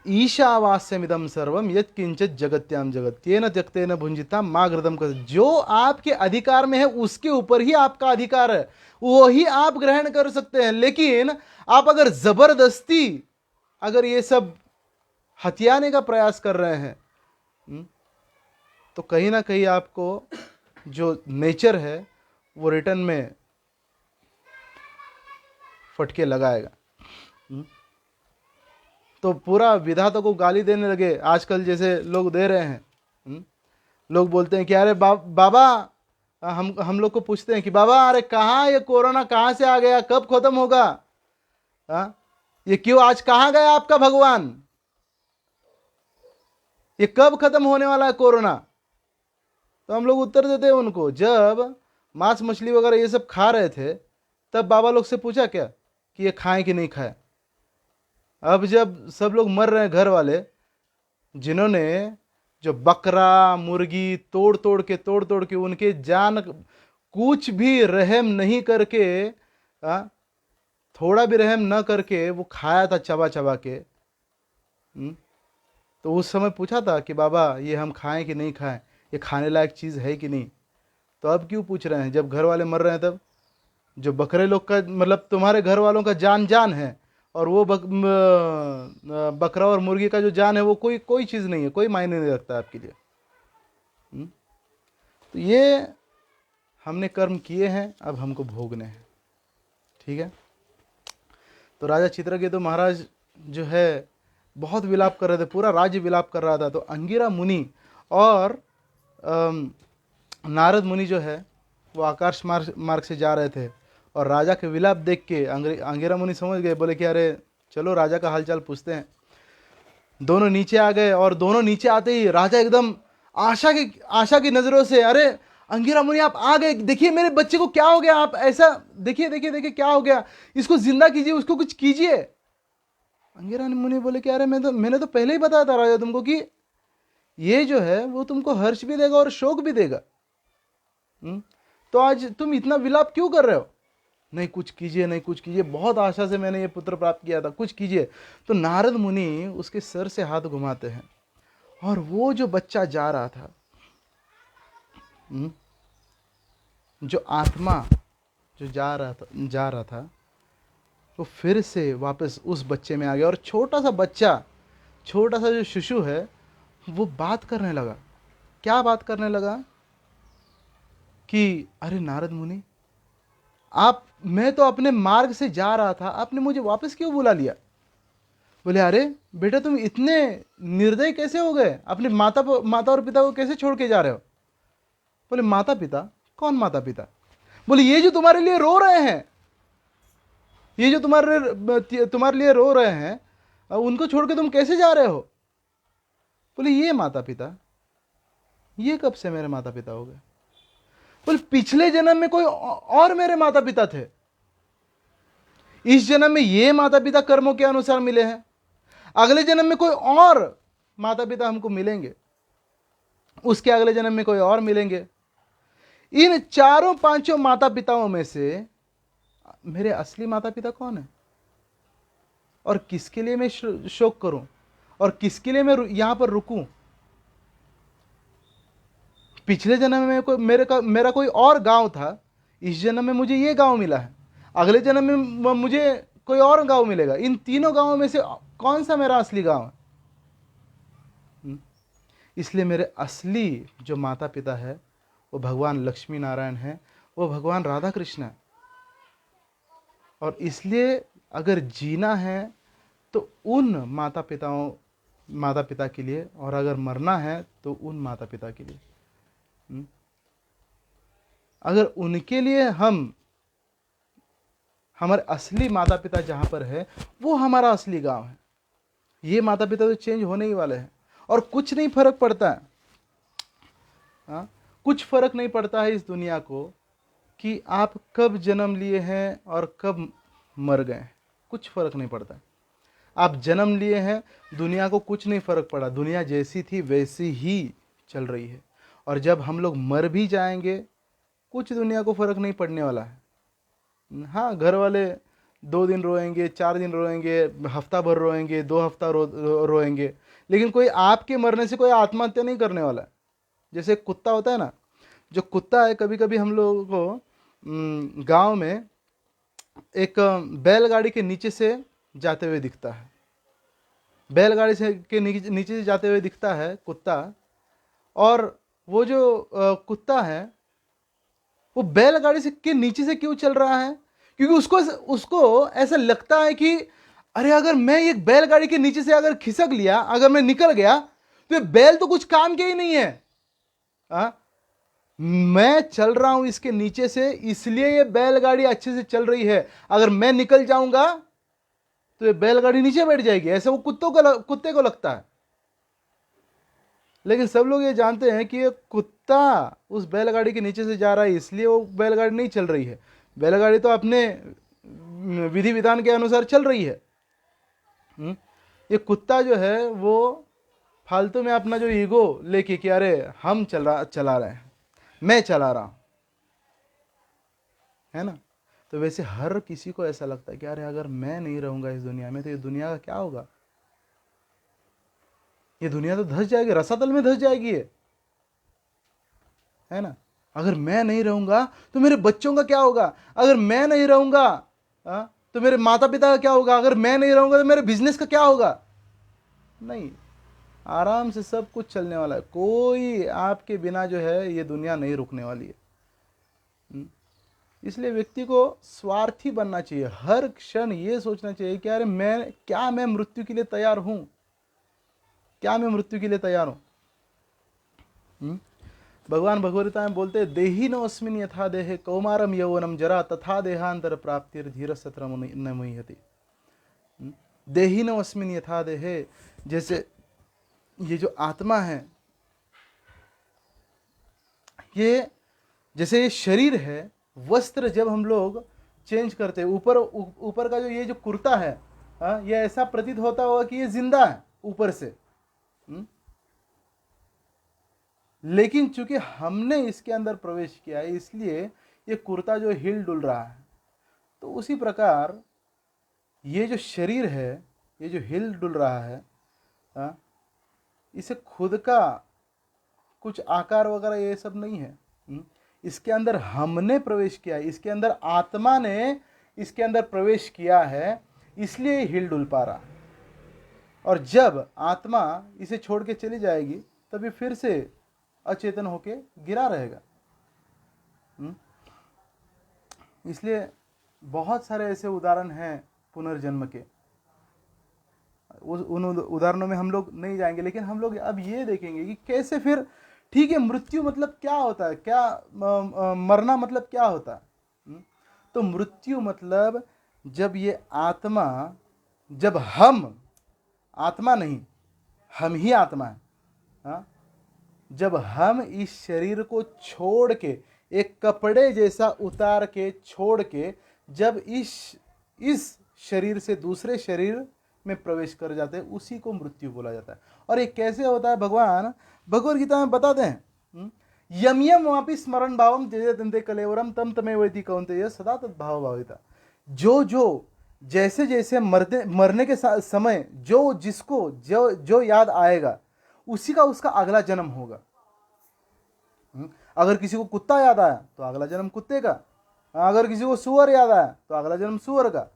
ईशावास्यमिदं सर्वम यत् किंचित जगत्याम जगत तेन त्यक्तेन भुंजिता मां घृतम कर। जो आपके अधिकार में है उसके ऊपर ही आपका अधिकार है, वो ही आप ग्रहण कर सकते हैं। लेकिन आप अगर जबरदस्ती अगर ये सब हथियाने का प्रयास कर रहे हैं, तो कहीं ना कहीं आपको जो नेचर है वो रिटर्न में फटके लगाएगा। तो पूरा विधाता को गाली देने लगे, आजकल जैसे लोग दे रहे हैं। लोग बोलते हैं कि अरे बाबा, हम लोग को पूछते हैं कि बाबा अरे कहाँ ये कोरोना कहाँ से आ गया, कब खत्म होगा, ये क्यों, आज कहाँ गया आपका भगवान, ये कब खत्म होने वाला है कोरोना। तो हम लोग उत्तर देते हैं उनको, जब मांस मछली वगैरह ये सब खा रहे थे तब बाबा लोग से पूछा क्या कि ये खाएं कि नहीं खाएं। अब जब सब लोग मर रहे हैं, घर वाले जिन्होंने जो बकरा मुर्गी तोड़ तोड़ के उनके जान कुछ भी रहम नहीं करके, थोड़ा भी रहम न करके वो खाया था चबा के। तो उस समय पूछा था कि बाबा ये हम खाएं कि नहीं खाएं, ये खाने लायक चीज़ है कि नहीं। तो अब क्यों पूछ रहे हैं, जब घर वाले मर रहे हैं तब। जो बकरे लोग का मतलब तुम्हारे घर वालों का जान है, और वो बकरा और मुर्गी का जो जान है वो कोई कोई चीज़ नहीं है, कोई मायने नहीं रखता आपके लिए। तो ये हमने कर्म किए हैं, अब हमको भोगने हैं। ठीक है। तो राजा चित्रकेतु महाराज जो है बहुत विलाप कर रहे थे, पूरा राज्य विलाप कर रहा था। तो अंगिरा मुनि और नारद मुनि जो है वो आकाश मार्ग से जा रहे थे, और राजा के विलाप देख के अंगिरा मुनि समझ गए, बोले कि अरे चलो राजा का हालचाल पूछते हैं। दोनों नीचे आ गए, और दोनों नीचे आते ही राजा एकदम आशा की नजरों से, अरे अंगिरा मुनि आप आ गए, देखिए मेरे बच्चे को क्या हो गया, आप ऐसा देखिए देखिए देखिए क्या हो गया, इसको जिंदा कीजिए, उसको कुछ कीजिए। अंगिरा मुनि बोले कि अरे मैंने तो पहले ही बताया था राजा तुमको कि ये जो है वो तुमको हर्ष भी देगा और शोक भी देगा। तो आज तुम इतना विलाप क्यों कर रहे हो? नहीं कुछ कीजिए, नहीं कुछ कीजिए, बहुत आशा से मैंने ये पुत्र प्राप्त किया था, कुछ कीजिए। तो नारद मुनि उसके सर से हाथ घुमाते हैं, और वो जो बच्चा जा रहा था, जो आत्मा जो जा रहा था वो फिर से वापस उस बच्चे में आ गया, और छोटा सा जो शिशु है वो बात करने लगा। क्या बात करने लगा कि अरे नारद मुनि, मैं तो अपने मार्ग से जा रहा था, आपने मुझे वापस क्यों बुला लिया? बोले अरे बेटा तुम इतने निर्दयी कैसे हो गए, अपने माता और पिता को कैसे छोड़ के जा रहे हो? बोले माता पिता? कौन माता पिता? बोले ये जो तुम्हारे लिए रो रहे हैं, ये जो तुम्हारे लिए रो रहे हैं, उनको छोड़ के तुम कैसे जा रहे हो? बोले ये माता पिता? ये कब से मेरे माता पिता हो गए? बोले पिछले जन्म में कोई और मेरे माता पिता थे, इस जन्म में ये माता पिता कर्मों के अनुसार मिले हैं, अगले जन्म में कोई और माता पिता हमको मिलेंगे, उसके अगले जन्म में कोई और मिलेंगे। इन चारों पांचों माता पिताओं में से मेरे असली माता पिता कौन है, और किसके लिए मैं शोक करूं, और किसके लिए मैं यहां पर रुकूं? पिछले जन्म में मेरा कोई और गांव था, इस जन्म में मुझे ये गांव मिला है, अगले जन्म में मुझे कोई और गांव मिलेगा। इन तीनों गांवों में से कौन सा मेरा असली गांव है? इसलिए मेरे असली जो माता पिता है वो भगवान लक्ष्मी नारायण है, वो भगवान राधा कृष्ण है। और इसलिए अगर जीना है तो उन माता पिता के लिए, और अगर मरना है तो उन माता पिता के लिए। अगर उनके लिए हमारे असली माता पिता जहां पर है वो हमारा असली गांव है। ये माता पिता तो चेंज होने ही वाले हैं, और कुछ नहीं फर्क पड़ता है। कुछ फर्क नहीं पड़ता है इस दुनिया को कि आप कब जन्म लिए हैं और कब मर गए, कुछ फर्क नहीं पड़ता। आप जन्म लिए हैं, दुनिया को कुछ नहीं फर्क पड़ा, दुनिया जैसी थी वैसी ही चल रही है। और जब हम लोग मर भी जाएंगे, कुछ दुनिया को फर्क नहीं पड़ने वाला है। हाँ, घर वाले 2 दिन रोएंगे, 4 दिन रोएंगे, हफ्ता भर रोएंगे, 2 हफ्ता रोएंगे, लेकिन कोई आपके मरने से कोई आत्महत्या नहीं करने वाला है। जैसे कुत्ता होता है ना, जो कुत्ता है, कभी कभी हम लोगों को गांव में एक बैलगाड़ी के नीचे से जाते हुए दिखता है, बैलगाड़ी के नीचे से जाते हुए दिखता है कुत्ता, और वो जो कुत्ता है वो बैलगाड़ी के नीचे से क्यों चल रहा है? क्योंकि उसको ऐसा लगता है कि अरे अगर मैं एक बैलगाड़ी के नीचे से अगर खिसक लिया, अगर मैं निकल गया, तो ये बैल तो कुछ काम के ही नहीं है। मैं चल रहा हूं इसके नीचे से, इसलिए ये बैलगाड़ी अच्छे से चल रही है। अगर मैं निकल जाऊंगा तो ये बैलगाड़ी नीचे बैठ जाएगी, ऐसा वो कुत्ते को लगता है। लेकिन सब लोग ये जानते हैं कि ये कुत्ता उस बैलगाड़ी के नीचे से जा रहा है, इसलिए वो बैलगाड़ी नहीं चल रही है। बैलगाड़ी तो अपने विधि विधान के अनुसार चल रही है। ये कुत्ता जो है वो फालतू में अपना जो ईगो लेके कि अरे हम चला रहे हैं, मैं चला रहा हूं, है ना। तो वैसे हर किसी को ऐसा लगता है कि अरे अगर मैं नहीं रहूंगा इस दुनिया में तो ये दुनिया का क्या होगा, ये दुनिया तो धंस जाएगी, रसातल में धंस जाएगी ये, है ना। अगर मैं नहीं रहूंगा तो मेरे बच्चों का क्या होगा, अगर मैं नहीं रहूंगा तो मेरे माता पिता का क्या होगा, अगर मैं नहीं रहूंगा तो मेरे बिजनेस का क्या होगा? नहीं, आराम से सब कुछ चलने वाला है। कोई आपके बिना जो है ये दुनिया नहीं रुकने वाली है। इसलिए व्यक्ति को स्वार्थी बनना चाहिए। हर क्षण ये सोचना चाहिए कि अरे मैं मृत्यु के लिए तैयार हूं, क्या मैं मृत्यु के लिए तैयार हूं? भगवान भगवद्गीता में बोलते हैं, देही नस्मिन यथा देहे कौमारम यौवनम जरा तथा देहांतर प्राप्तिर धीर सत्र न मुह्यति। देही नस्मिन यथा देहे, जैसे ये जो आत्मा है, ये जैसे ये शरीर है, वस्त्र जब हम लोग चेंज करते हैं, ऊपर का जो ये जो कुर्ता है, ये ऐसा प्रतीत होता होगा कि ये जिंदा है ऊपर से, लेकिन चूंकि हमने इसके अंदर प्रवेश किया है इसलिए ये कुर्ता जो हिल डुल रहा है। तो उसी प्रकार ये जो शरीर है, ये जो हिल डुल रहा है, इसे खुद का कुछ आकार वगैरह ये सब नहीं है। इसके अंदर हमने प्रवेश किया है, इसके अंदर आत्मा ने इसके अंदर प्रवेश किया है, इसलिए हिल डुल पा रहा। और जब आत्मा इसे छोड़ के चली जाएगी तभी फिर से अचेतन होके गिरा रहेगा। इसलिए बहुत सारे ऐसे उदाहरण हैं पुनर्जन्म के, उन उदाहरणों में हम लोग नहीं जाएंगे, लेकिन हम लोग अब ये देखेंगे कि कैसे फिर, ठीक है, मृत्यु मतलब क्या होता है, क्या मरना मतलब क्या होता है? तो मृत्यु मतलब जब ये आत्मा, जब हम आत्मा नहीं, हम ही आत्मा है, जब हम इस शरीर को छोड़ के, एक कपड़े जैसा उतार के छोड़ के, जब इस शरीर से दूसरे शरीर में प्रवेश कर जाते हैं, उसी को मृत्यु बोला जाता है। और ये कैसे होता है, भगवान भगवद गीता में बताते हैं, यम यम वापि स्मरण भावम जय दंते कलेवरम तम तमेवैति कौन्तेय सदा तद्भाव भाविता। जो जैसे जैसे मरने के समय जो याद आएगा उसी का उसका अगला जन्म होगा। अगर किसी को कुत्ता याद आया तो अगला जन्म कुत्ते का, अगर किसी को सुअर याद आया तो अगला जन्म सुअर का।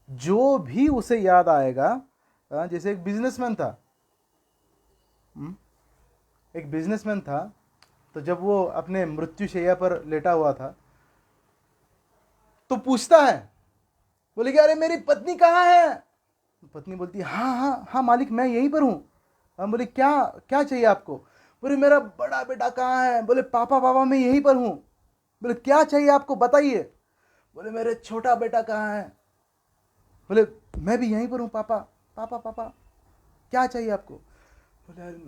जो भी उसे याद आएगा, जैसे एक बिजनेसमैन था, तो जब वो अपने मृत्युशैया पर लेटा हुआ था तो पूछता है, बोले कि अरे मेरी पत्नी कहाँ है? पत्नी बोलती है, हाँ हाँ हाँ मालिक, मैं यहीं पर हूँ। हम बोले क्या क्या चाहिए आपको? बोले मेरा बड़ा बेटा कहाँ है? बोले पापा मैं यहीं पर हूँ। बोले क्या चाहिए आपको, बताइए। बोले मेरे छोटा बेटा कहाँ है? बोले मैं भी यहीं पर हूँ पापा क्या चाहिए आपको? बोले अरे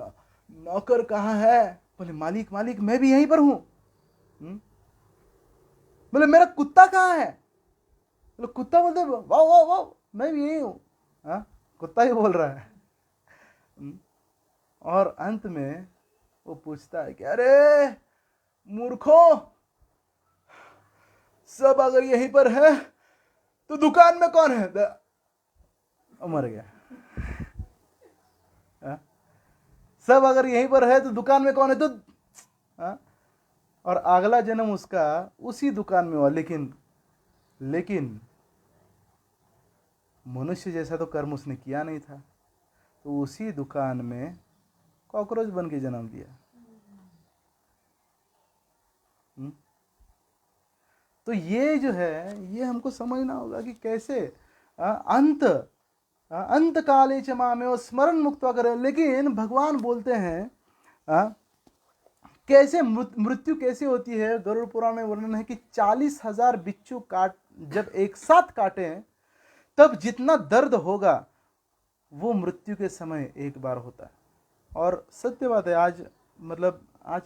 नौकर कहाँ है? बोले मालिक मैं भी यहीं पर हूँ। बोले मेरा कुत्ता कहाँ है? बोले कुत्ता, बोलते वाह वाह वाह मैं भी यही हूँ। कुत्ता ही बोल रहा है। और अंत में वो पूछता है कि अरे मूर्खों, सब अगर यहीं पर है तो दुकान में कौन है? मर गया। सब अगर यहीं पर है तो दुकान में कौन है? तो और अगला जन्म उसका उसी दुकान में हुआ, लेकिन मनुष्य जैसा तो कर्म उसने किया नहीं था, तो उसी दुकान में कॉकरोच बन के जन्म लिया। तो ये जो है, ये हमको समझना होगा कि कैसे अंत काले च मामेव स्मरण मुक्त करें। लेकिन भगवान बोलते हैं कैसे मृत्यु कैसे होती है। गरुड़ पुराण में वर्णन है कि 40,000 बिच्छू जब एक साथ काटे तब जितना दर्द होगा वो मृत्यु के समय एक बार होता है। और सत्य बात है, आज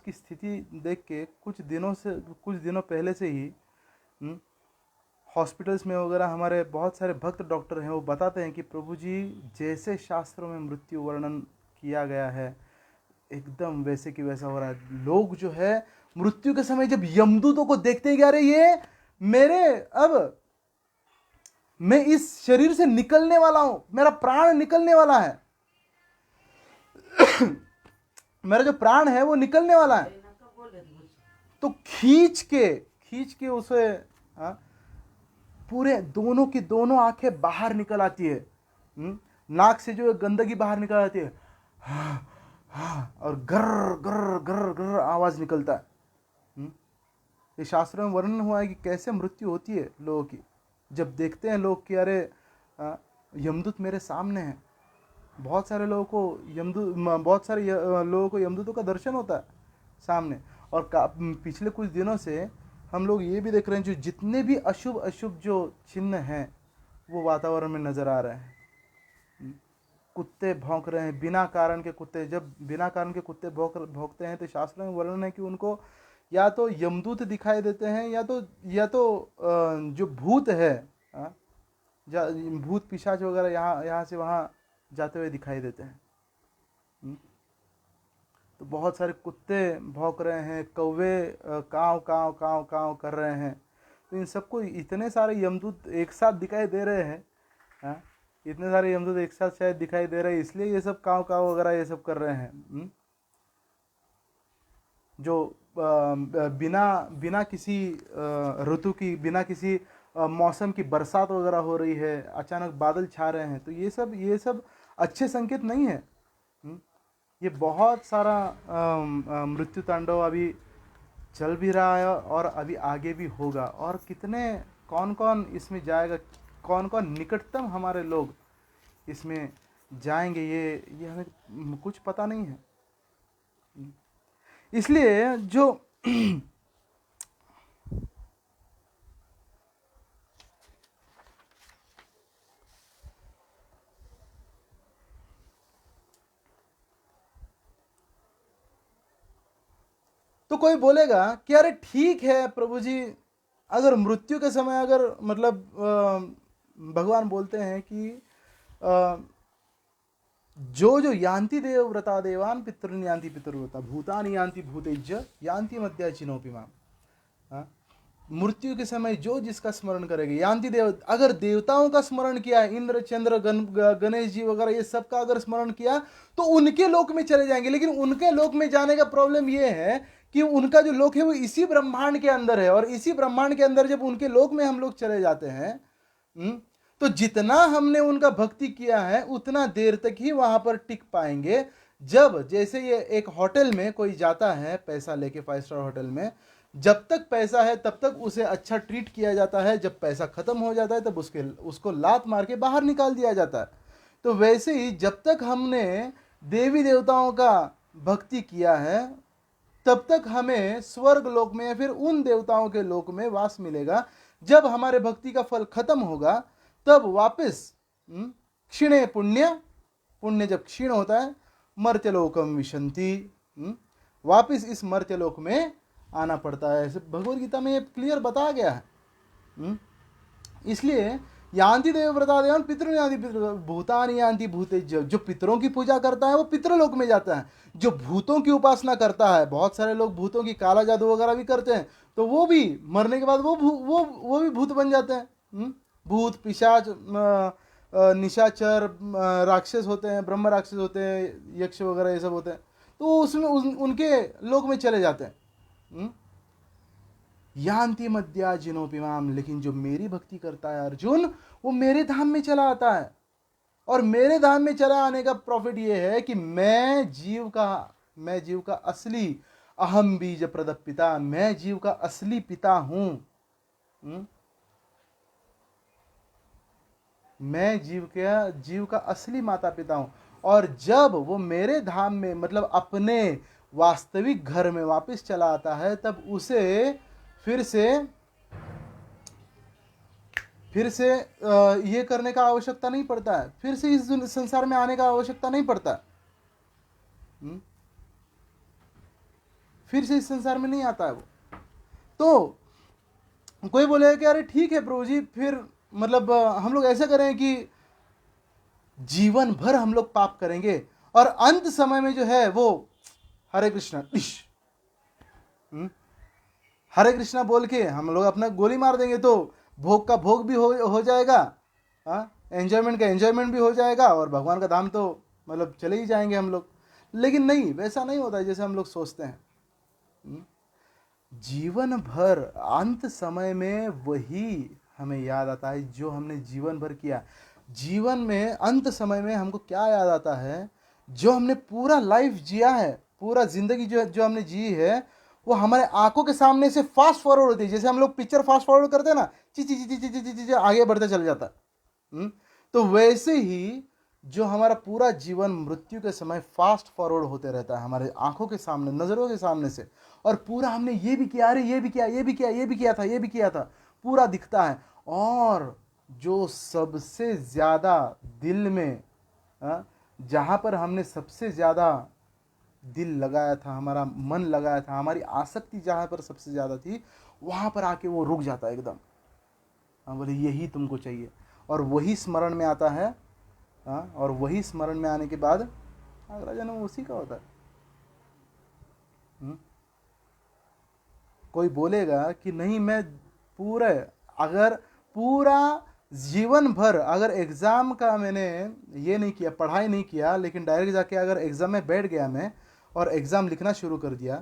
की स्थिति देख के कुछ दिनों पहले से ही हॉस्पिटल्स में वगैरह हमारे बहुत सारे भक्त डॉक्टर हैं, वो बताते हैं कि प्रभु जी जैसे शास्त्रों में मृत्यु वर्णन किया गया है एकदम वैसे कि वैसा हो रहा है। लोग जो है मृत्यु के समय जब यमदूतों को देखते ही, अरे ये अब मैं इस शरीर से निकलने वाला हूं, मेरा प्राण निकलने वाला है मेरा जो प्राण है वो निकलने वाला है, तो खींच के उसे पूरे दोनों की दोनों आंखें बाहर निकल आती है। नाक से जो गंदगी बाहर निकल आती है, और गर गर गर गर आवाज निकलता है। ये शास्त्रों में वर्णन हुआ है कि कैसे मृत्यु होती है लोगों की, जब देखते हैं लोग कि अरे यमदूत मेरे सामने है। बहुत सारे लोगों को लोगों को यमदूतों का दर्शन होता है सामने। और पिछले कुछ दिनों से हम लोग ये भी देख रहे हैं, जो जितने भी अशुभ अशुभ जो चिन्ह हैं वो वातावरण में नजर आ रहे हैं। कुत्ते भौंक रहे हैं बिना कारण के। कुत्ते जब बिना कारण के कुत्ते भौंकते हैं तो शास्त्र में वर्णन है कि उनको या तो यमदूत दिखाई देते हैं, या तो जो भूत है, भूत पिशाच वगैरह यहाँ से वहाँ जाते हुए दिखाई देते हैं। तो बहुत सारे कुत्ते भौंक रहे हैं, कौवे काव काव काव काव कर रहे हैं। तो इन सबको इतने सारे यमदूत एक साथ दिखाई दे रहे हैं, इतने सारे यमदूत एक साथ शायद दिखाई दे रहे हैं, इसलिए ये सब काव काव वगैरह ये सब कर रहे हैं। जो बिना किसी ऋतु की, बिना किसी मौसम की बरसात वगैरह हो रही है, अचानक बादल छा रहे हैं, तो ये सब अच्छे संकेत नहीं है। ये बहुत सारा मृत्यु तांडव अभी चल भी रहा है और अभी आगे भी होगा। और कितने कौन कौन इसमें जाएगा, कौन कौन निकटतम हमारे लोग इसमें जाएंगे, ये हमें कुछ पता नहीं है। इसलिए जो तो कोई बोलेगा कि अरे ठीक है प्रभु जी, अगर मृत्यु के समय अगर मतलब भगवान बोलते हैं कि जो यान्ति देव व्रता देवान पितृन यान्ति पितृव्रता भूतानि यान्ति भूतेज्ज यान्ति मध्या चिनोपि माम। मृत्यु के समय जो जिसका स्मरण करेगा यान्ति देव, अगर देवताओं का स्मरण किया, इंद्र चंद्र गणेश जी वगैरह ये सब का अगर स्मरण किया तो उनके लोक में चले जाएंगे। लेकिन उनके लोक में जाने का प्रॉब्लम ये है कि उनका जो लोक है वो इसी ब्रह्मांड के अंदर है, और इसी ब्रह्मांड के अंदर जब उनके लोक में हम लोग चले जाते हैं, तो जितना हमने उनका भक्ति किया है उतना देर तक ही वहां पर टिक पाएंगे। जब जैसे ये एक होटल में कोई जाता है पैसा लेके, 5 स्टार होटल में, जब तक पैसा है तब तक उसे अच्छा ट्रीट किया जाता है, जब पैसा खत्म हो जाता है तब उसको लात मार के बाहर निकाल दिया जाता है। तो वैसे ही जब तक हमने देवी देवताओं का भक्ति किया है तब तक हमें स्वर्ग लोक में या फिर उन देवताओं के लोक में वास मिलेगा। जब हमारे भक्ति का फल खत्म होगा तब वापस क्षीणे पुण्य जब क्षीण होता है, मर्त्यलोकम विशंति, वापस इस मर्त्यलोक में आना पड़ता है। ऐसे भगवद गीता में ये क्लियर बताया गया है। इसलिए यान्ति देव व्रता देवान पितृ यान्ति भूतानि यान्ति भूते, जो पितरों की पूजा करता है वो पितृलोक में जाता है। जो भूतों की उपासना करता है, बहुत सारे लोग भूतों की काला जादू वगैरह भी करते हैं, तो वो भी मरने के बाद वो भी भूत बन जाते हैं। भूत पिशाच निशाचर राक्षस होते हैं, ब्रह्म राक्षस होते हैं, यक्ष वगैरह ये सब होते हैं, तो उसमें उनके लोक में चले जाते हैं। यान्ति मध्या जिनोपि माम, लेकिन जो मेरी भक्ति करता है अर्जुन, वो मेरे धाम में चला आता है। और मेरे धाम में चला आने का प्रॉफिट ये है कि मैं जीव का असली अहम बीज प्रदप पिता, मैं जीव का असली पिता हूं। मैं जीव का असली माता पिता हूं। और जब वो मेरे धाम में मतलब अपने वास्तविक घर में वापस चला आता है, तब उसे फिर से ये करने का आवश्यकता नहीं पड़ता है, फिर से इस संसार में आने का आवश्यकता नहीं पड़ता। फिर से इस संसार में नहीं आता है वो। तो कोई बोलेगा कि अरे ठीक है प्रभु जी, फिर मतलब हम लोग ऐसा करें कि जीवन भर हम लोग पाप करेंगे और अंत समय में जो है वो हरे कृष्णा हरे कृष्णा बोल के हम लोग अपना गोली मार देंगे, तो भोग का भोग भी हो जाएगा, एंजॉयमेंट का एंजॉयमेंट भी हो जाएगा, और भगवान का धाम तो मतलब चले ही जाएंगे हम लोग। लेकिन नहीं, वैसा नहीं होता है जैसे हम लोग सोचते हैं। जीवन भर अंत समय में वही हमें याद आता है जो हमने जीवन भर किया। जीवन में अंत समय में हमको क्या याद आता है? जो हमने पूरा लाइफ जिया है, पूरा जिंदगी जो जो हमने जी है, वो हमारे आंखों के सामने से फास्ट फॉरवर्ड होती है। जैसे हम लोग पिक्चर फास्ट फॉरवर्ड करते हैं ना, ची ची ची ची ची ची ची ची आगे बढ़ते चल जाता है। तो वैसे ही जो हमारा पूरा जीवन मृत्यु के समय फास्ट फॉरवर्ड होते रहता है हमारे आंखों के सामने, नजरों के सामने से, और पूरा हमने ये भी किया, अरे ये भी किया, ये भी किया, ये भी किया था, ये भी किया था, पूरा दिखता है। और जो सबसे ज्यादा दिल में, जहां पर हमने सबसे ज्यादा दिल लगाया था, हमारा मन लगाया था, हमारी आसक्ति जहां पर सबसे ज्यादा थी, वहां पर आके वो रुक जाता है एकदम। बोले यही तुमको चाहिए, और वही स्मरण में आता है। और वही स्मरण में आने के बाद अगला जन्म उसी का होता है। कोई बोलेगा कि नहीं, मैं पूरे, अगर पूरा जीवन भर अगर एग्ज़ाम का मैंने ये नहीं किया, पढ़ाई नहीं किया, लेकिन डायरेक्ट जाके अगर एग्ज़ाम में बैठ गया मैं और एग्ज़ाम लिखना शुरू कर दिया,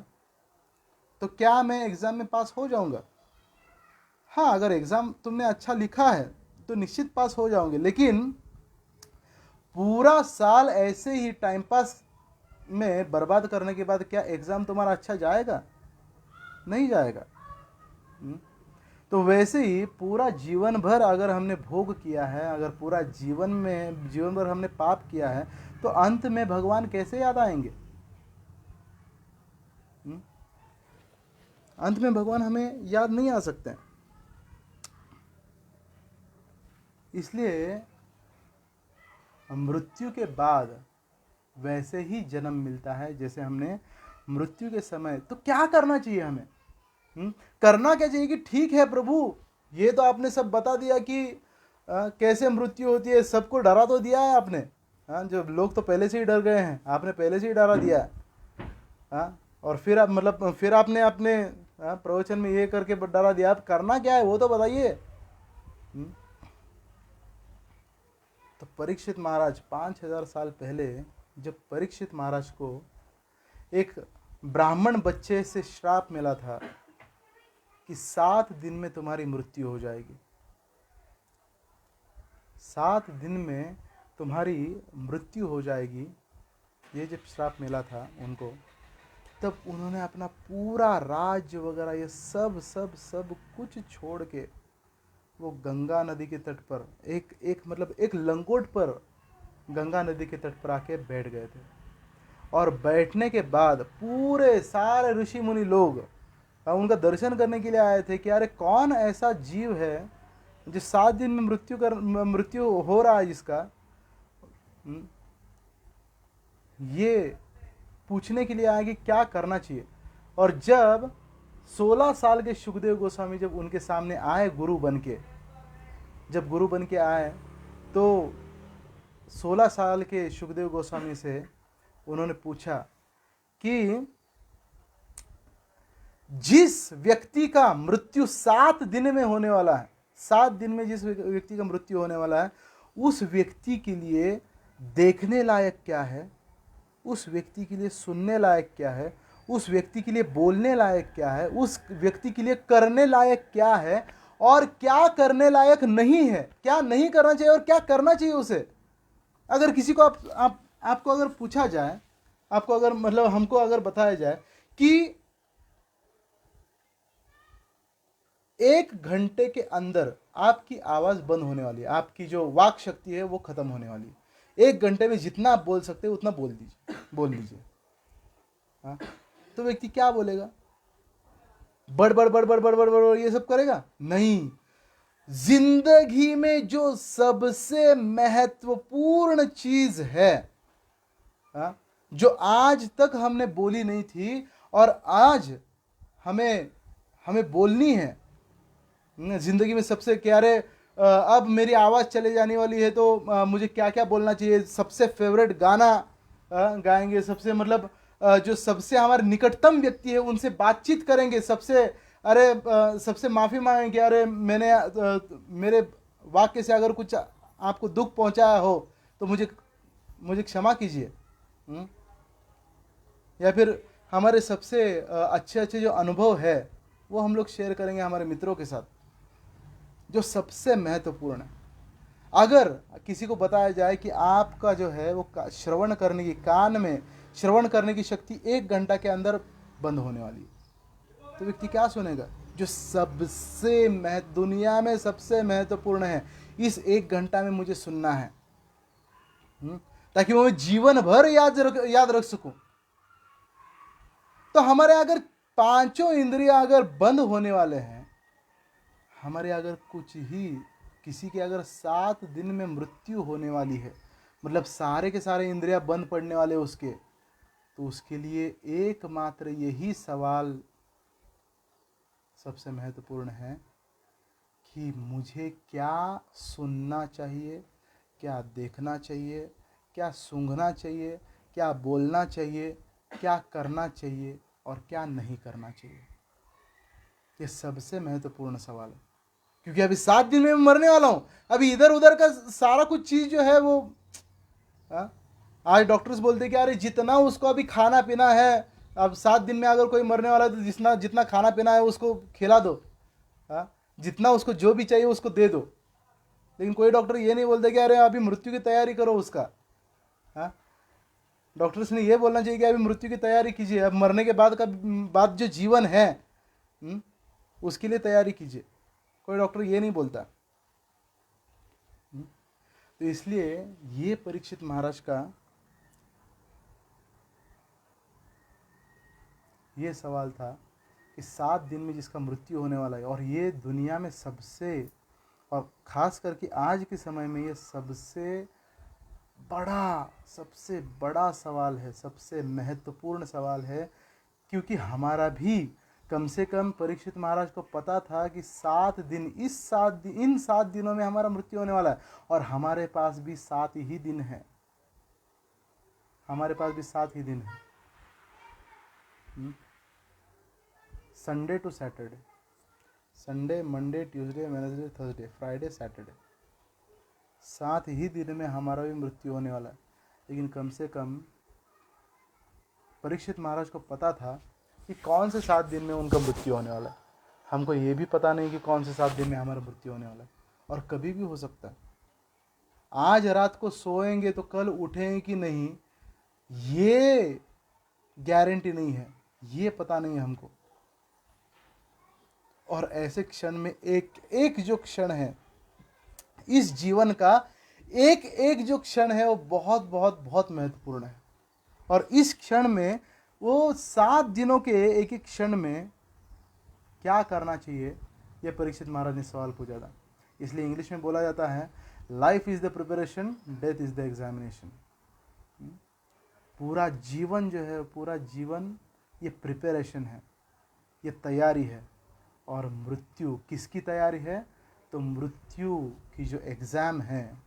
तो क्या मैं एग्ज़ाम में पास हो जाऊंगा? हाँ, अगर एग्ज़ाम तुमने अच्छा लिखा है तो निश्चित पास हो जाओगे, लेकिन पूरा साल ऐसे ही टाइम पास में बर्बाद करने के बाद क्या एग्ज़ाम तुम्हारा अच्छा जाएगा? नहीं जाएगा। तो वैसे ही पूरा जीवन भर अगर हमने भोग किया है, अगर पूरा जीवन भर हमने पाप किया है, तो अंत में भगवान कैसे याद आएंगे? अंत में भगवान हमें याद नहीं आ सकते हैं। इसलिए मृत्यु के बाद वैसे ही जन्म मिलता है जैसे हमने मृत्यु के समय। तो क्या करना चाहिए हमें? करना क्या चाहिए कि ठीक है प्रभु, ये तो आपने सब बता दिया कि कैसे मृत्यु होती है, सबको डरा तो दिया है आपने। जो लोग तो पहले से ही डर गए हैं, आपने पहले से ही डरा दिया है। और फिर आप मतलब फिर आपने अपने प्रवचन में ये करके डरा दिया। आप करना क्या है वो तो बताइए। तो परीक्षित महाराज 5000 साल पहले जब परीक्षित महाराज को एक ब्राह्मण बच्चे से श्राप मिला था कि 7 दिन में तुम्हारी मृत्यु हो जाएगी, 7 दिन में तुम्हारी मृत्यु हो जाएगी, ये जब श्राप मिला था उनको, तब उन्होंने अपना पूरा राज्य वगैरह ये सब सब सब कुछ छोड़ के वो गंगा नदी के तट पर एक लंगोट पर गंगा नदी के तट पर आके बैठ गए थे। और बैठने के बाद पूरे सारे ऋषि मुनि लोग उनका दर्शन करने के लिए आए थे कि अरे कौन ऐसा जीव है जो 7 दिन में मृत्यु हो रहा है जिसका, ये पूछने के लिए आए कि क्या करना चाहिए। और जब 16 साल के सुखदेव गोस्वामी जब उनके सामने आए गुरु बन के आए, तो 16 साल के सुखदेव गोस्वामी से उन्होंने पूछा कि जिस व्यक्ति का मृत्यु 7 दिन में होने वाला है, 7 दिन में जिस व्यक्ति का मृत्यु होने वाला है, उस व्यक्ति के लिए देखने लायक क्या है, उस व्यक्ति के लिए सुनने लायक क्या है, उस व्यक्ति के लिए बोलने लायक क्या है, उस व्यक्ति के लिए करने लायक क्या है, और क्या करने लायक नहीं है, क्या नहीं करना चाहिए और क्या करना चाहिए उसे। अगर किसी को आपको अगर पूछा जाए, आपको अगर मतलब हमको अगर बताया जाए कि 1 घंटे के अंदर आपकी आवाज बंद होने वाली है, आपकी जो वाक शक्ति है वो खत्म होने वाली है, 1 घंटे में जितना आप बोल सकते हो उतना बोल दीजिए। हाँ, तो व्यक्ति क्या बोलेगा? बड़ बड़ बड़ बड़ बड़ बड़ बड़ ये सब करेगा? नहीं। जिंदगी में जो सबसे महत्वपूर्ण चीज है, जो आज तक हमने बोली नहीं थी और आज हमें बोलनी है जिंदगी में, सबसे क्या रे अब मेरी आवाज चले जाने वाली है तो मुझे क्या क्या बोलना चाहिए, सबसे फेवरेट गाना गाएंगे, सबसे मतलब जो सबसे हमारे निकटतम व्यक्ति है उनसे बातचीत करेंगे, सबसे माफ़ी मांगेंगे, अरे मेरे वाक्य से अगर कुछ आपको दुख पहुंचाया हो तो मुझे क्षमा कीजिए। या फिर हमारे सबसे अच्छे जो अनुभव है वो हम लोग शेयर करेंगे हमारे मित्रों के साथ। जो सबसे महत्वपूर्ण है। अगर किसी को बताया जाए कि आपका जो है वो श्रवण करने की, कान में श्रवण करने की शक्ति 1 घंटा के अंदर बंद होने वाली है, तो व्यक्ति क्या सुनेगा? जो सबसे दुनिया में सबसे महत्वपूर्ण है, इस 1 घंटा में मुझे सुनना है, ताकि वो मैं जीवन भर याद रख सकूं। तो हमारे अगर पांचों इंद्रियां अगर बंद होने वाले हैं, हमारे अगर कुछ ही, किसी के अगर 7 दिन में मृत्यु होने वाली है, मतलब सारे के सारे इंद्रियां बंद पड़ने वाले उसके, तो उसके लिए एकमात्र यही सवाल सबसे महत्वपूर्ण है कि मुझे क्या सुनना चाहिए, क्या देखना चाहिए, क्या सूंघना चाहिए, क्या बोलना चाहिए, क्या करना चाहिए और क्या नहीं करना चाहिए। ये सबसे महत्वपूर्ण सवाल है, क्योंकि अभी 7 दिन में मैं मरने वाला हूं। अभी इधर उधर का सारा कुछ चीज जो है वो आज डॉक्टर्स बोलते कि अरे जितना उसको अभी खाना पीना है, अब 7 दिन में अगर कोई मरने वाला है तो जितना जितना खाना पीना है उसको खिला दो, जितना उसको जो भी चाहिए उसको दे दो। लेकिन कोई डॉक्टर ये नहीं बोलते कि अरे अभी मृत्यु की तैयारी करो उसका। डॉक्टर्स ने ये बोलना चाहिए कि अभी मृत्यु की तैयारी कीजिए, अब मरने के बाद जो जीवन है उसके लिए तैयारी कीजिए। कोई डॉक्टर ये नहीं बोलता। तो इसलिए ये परीक्षित महाराज का ये सवाल था कि 7 दिन में जिसका मृत्यु होने वाला है, और ये दुनिया में सबसे, और खास करके आज के समय में ये सबसे बड़ा सवाल है, सबसे महत्वपूर्ण सवाल है। क्योंकि हमारा भी कम से कम परीक्षित महाराज को पता था कि 7 दिन, इन 7 दिनों में हमारा मृत्यु होने वाला है, और हमारे पास भी 7 ही दिन है, हमारे पास भी 7 ही दिन है। Sunday to Saturday, Sunday, Monday, Tuesday, Wednesday, Thursday, Friday, Saturday, 7 ही दिन में हमारा भी मृत्यु होने वाला है। लेकिन कम से कम परीक्षित महाराज को पता था कि कौन से 7 दिन में उनका मृत्यु होने वाला है। हमको ये भी पता नहीं कि कौन से 7 दिन में हमारा मृत्यु होने वाला है, और कभी भी हो सकता है। आज रात को सोएंगे तो कल उठेंगे कि नहीं, ये गारंटी नहीं है, ये पता नहीं है हमको। और ऐसे क्षण में एक जो क्षण है इस जीवन का, एक जो क्षण है वो बहुत बहुत बहुत महत्वपूर्ण है। और इस क्षण में, वो 7 दिनों के एक क्षण में क्या करना चाहिए, ये परीक्षित महाराज ने सवाल पूछा था। इसलिए इंग्लिश में बोला जाता है, life is the preparation, death is the examination. पूरा जीवन जो है, पूरा जीवन ये प्रिपरेशन है, ये तैयारी है। और मृत्यु किसकी तैयारी है? तो मृत्यु की जो एग्ज़ाम है,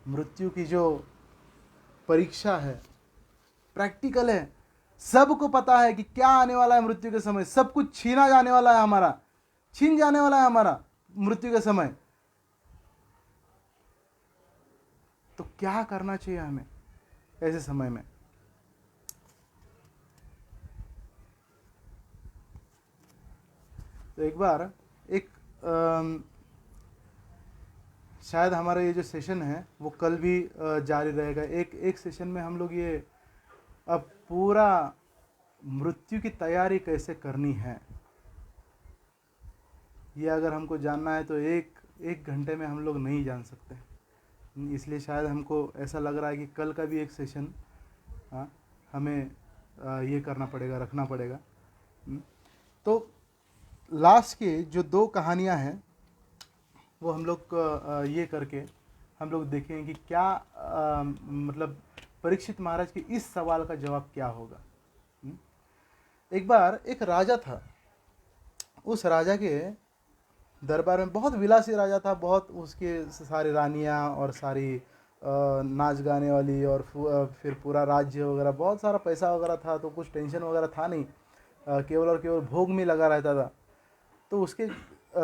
मृत्यु की जो परीक्षा है, प्रैक्टिकल है। सबको पता है कि क्या आने वाला है मृत्यु के समय। सब कुछ छीना जाने वाला है हमारा, छीन जाने वाला है हमारा मृत्यु के समय। तो क्या करना चाहिए हमें ऐसे समय में? तो एक बार शायद हमारा ये जो सेशन है वो कल भी जारी रहेगा। एक सेशन में हम लोग ये अब पूरा मृत्यु की तैयारी कैसे करनी है, ये अगर हमको जानना है तो एक घंटे में हम लोग नहीं जान सकते। इसलिए शायद हमको ऐसा लग रहा है कि कल का भी एक सेशन हमें ये करना पड़ेगा, रखना पड़ेगा। तो लास्ट के जो 2 कहानियाँ हैं वो हम लोग ये करके हम लोग देखें कि क्या मतलब परीक्षित महाराज के इस सवाल का जवाब क्या होगा। एक बार एक राजा था, उस राजा के दरबार में, बहुत विलासी राजा था, बहुत उसके सारी रानियाँ और सारी नाच गाने वाली, और फिर पूरा राज्य वगैरह, बहुत सारा पैसा वगैरह था। तो कुछ टेंशन वगैरह था नहीं, केवल और केवल भोग में लगा रहता था। तो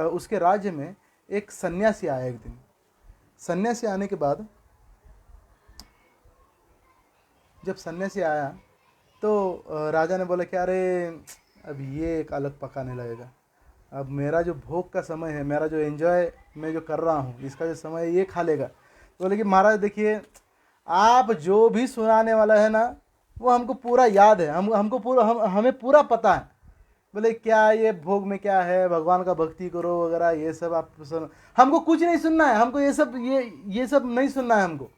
उसके राज्य में एक सन्यासी आया एक दिन। सन्यासी आने के बाद जब सन्यासी आया तो राजा ने बोला कि अरे अब ये एक अलग पकाने लगेगा, अब मेरा जो भोग का समय है, मेरा जो एंजॉय मैं जो कर रहा हूँ, इसका जो समय है ये खा लेगा। तो बोले कि महाराज देखिए, आप जो भी सुनाने वाला है ना, वो हमको पूरा याद है, हमको पूरा हमें पूरा पता है। बोले क्या ये भोग में क्या है, भगवान का भक्ति करो वगैरह, ये सब आप सुन, हमको कुछ नहीं सुनना है, हमको ये सब नहीं सुनना है हमको।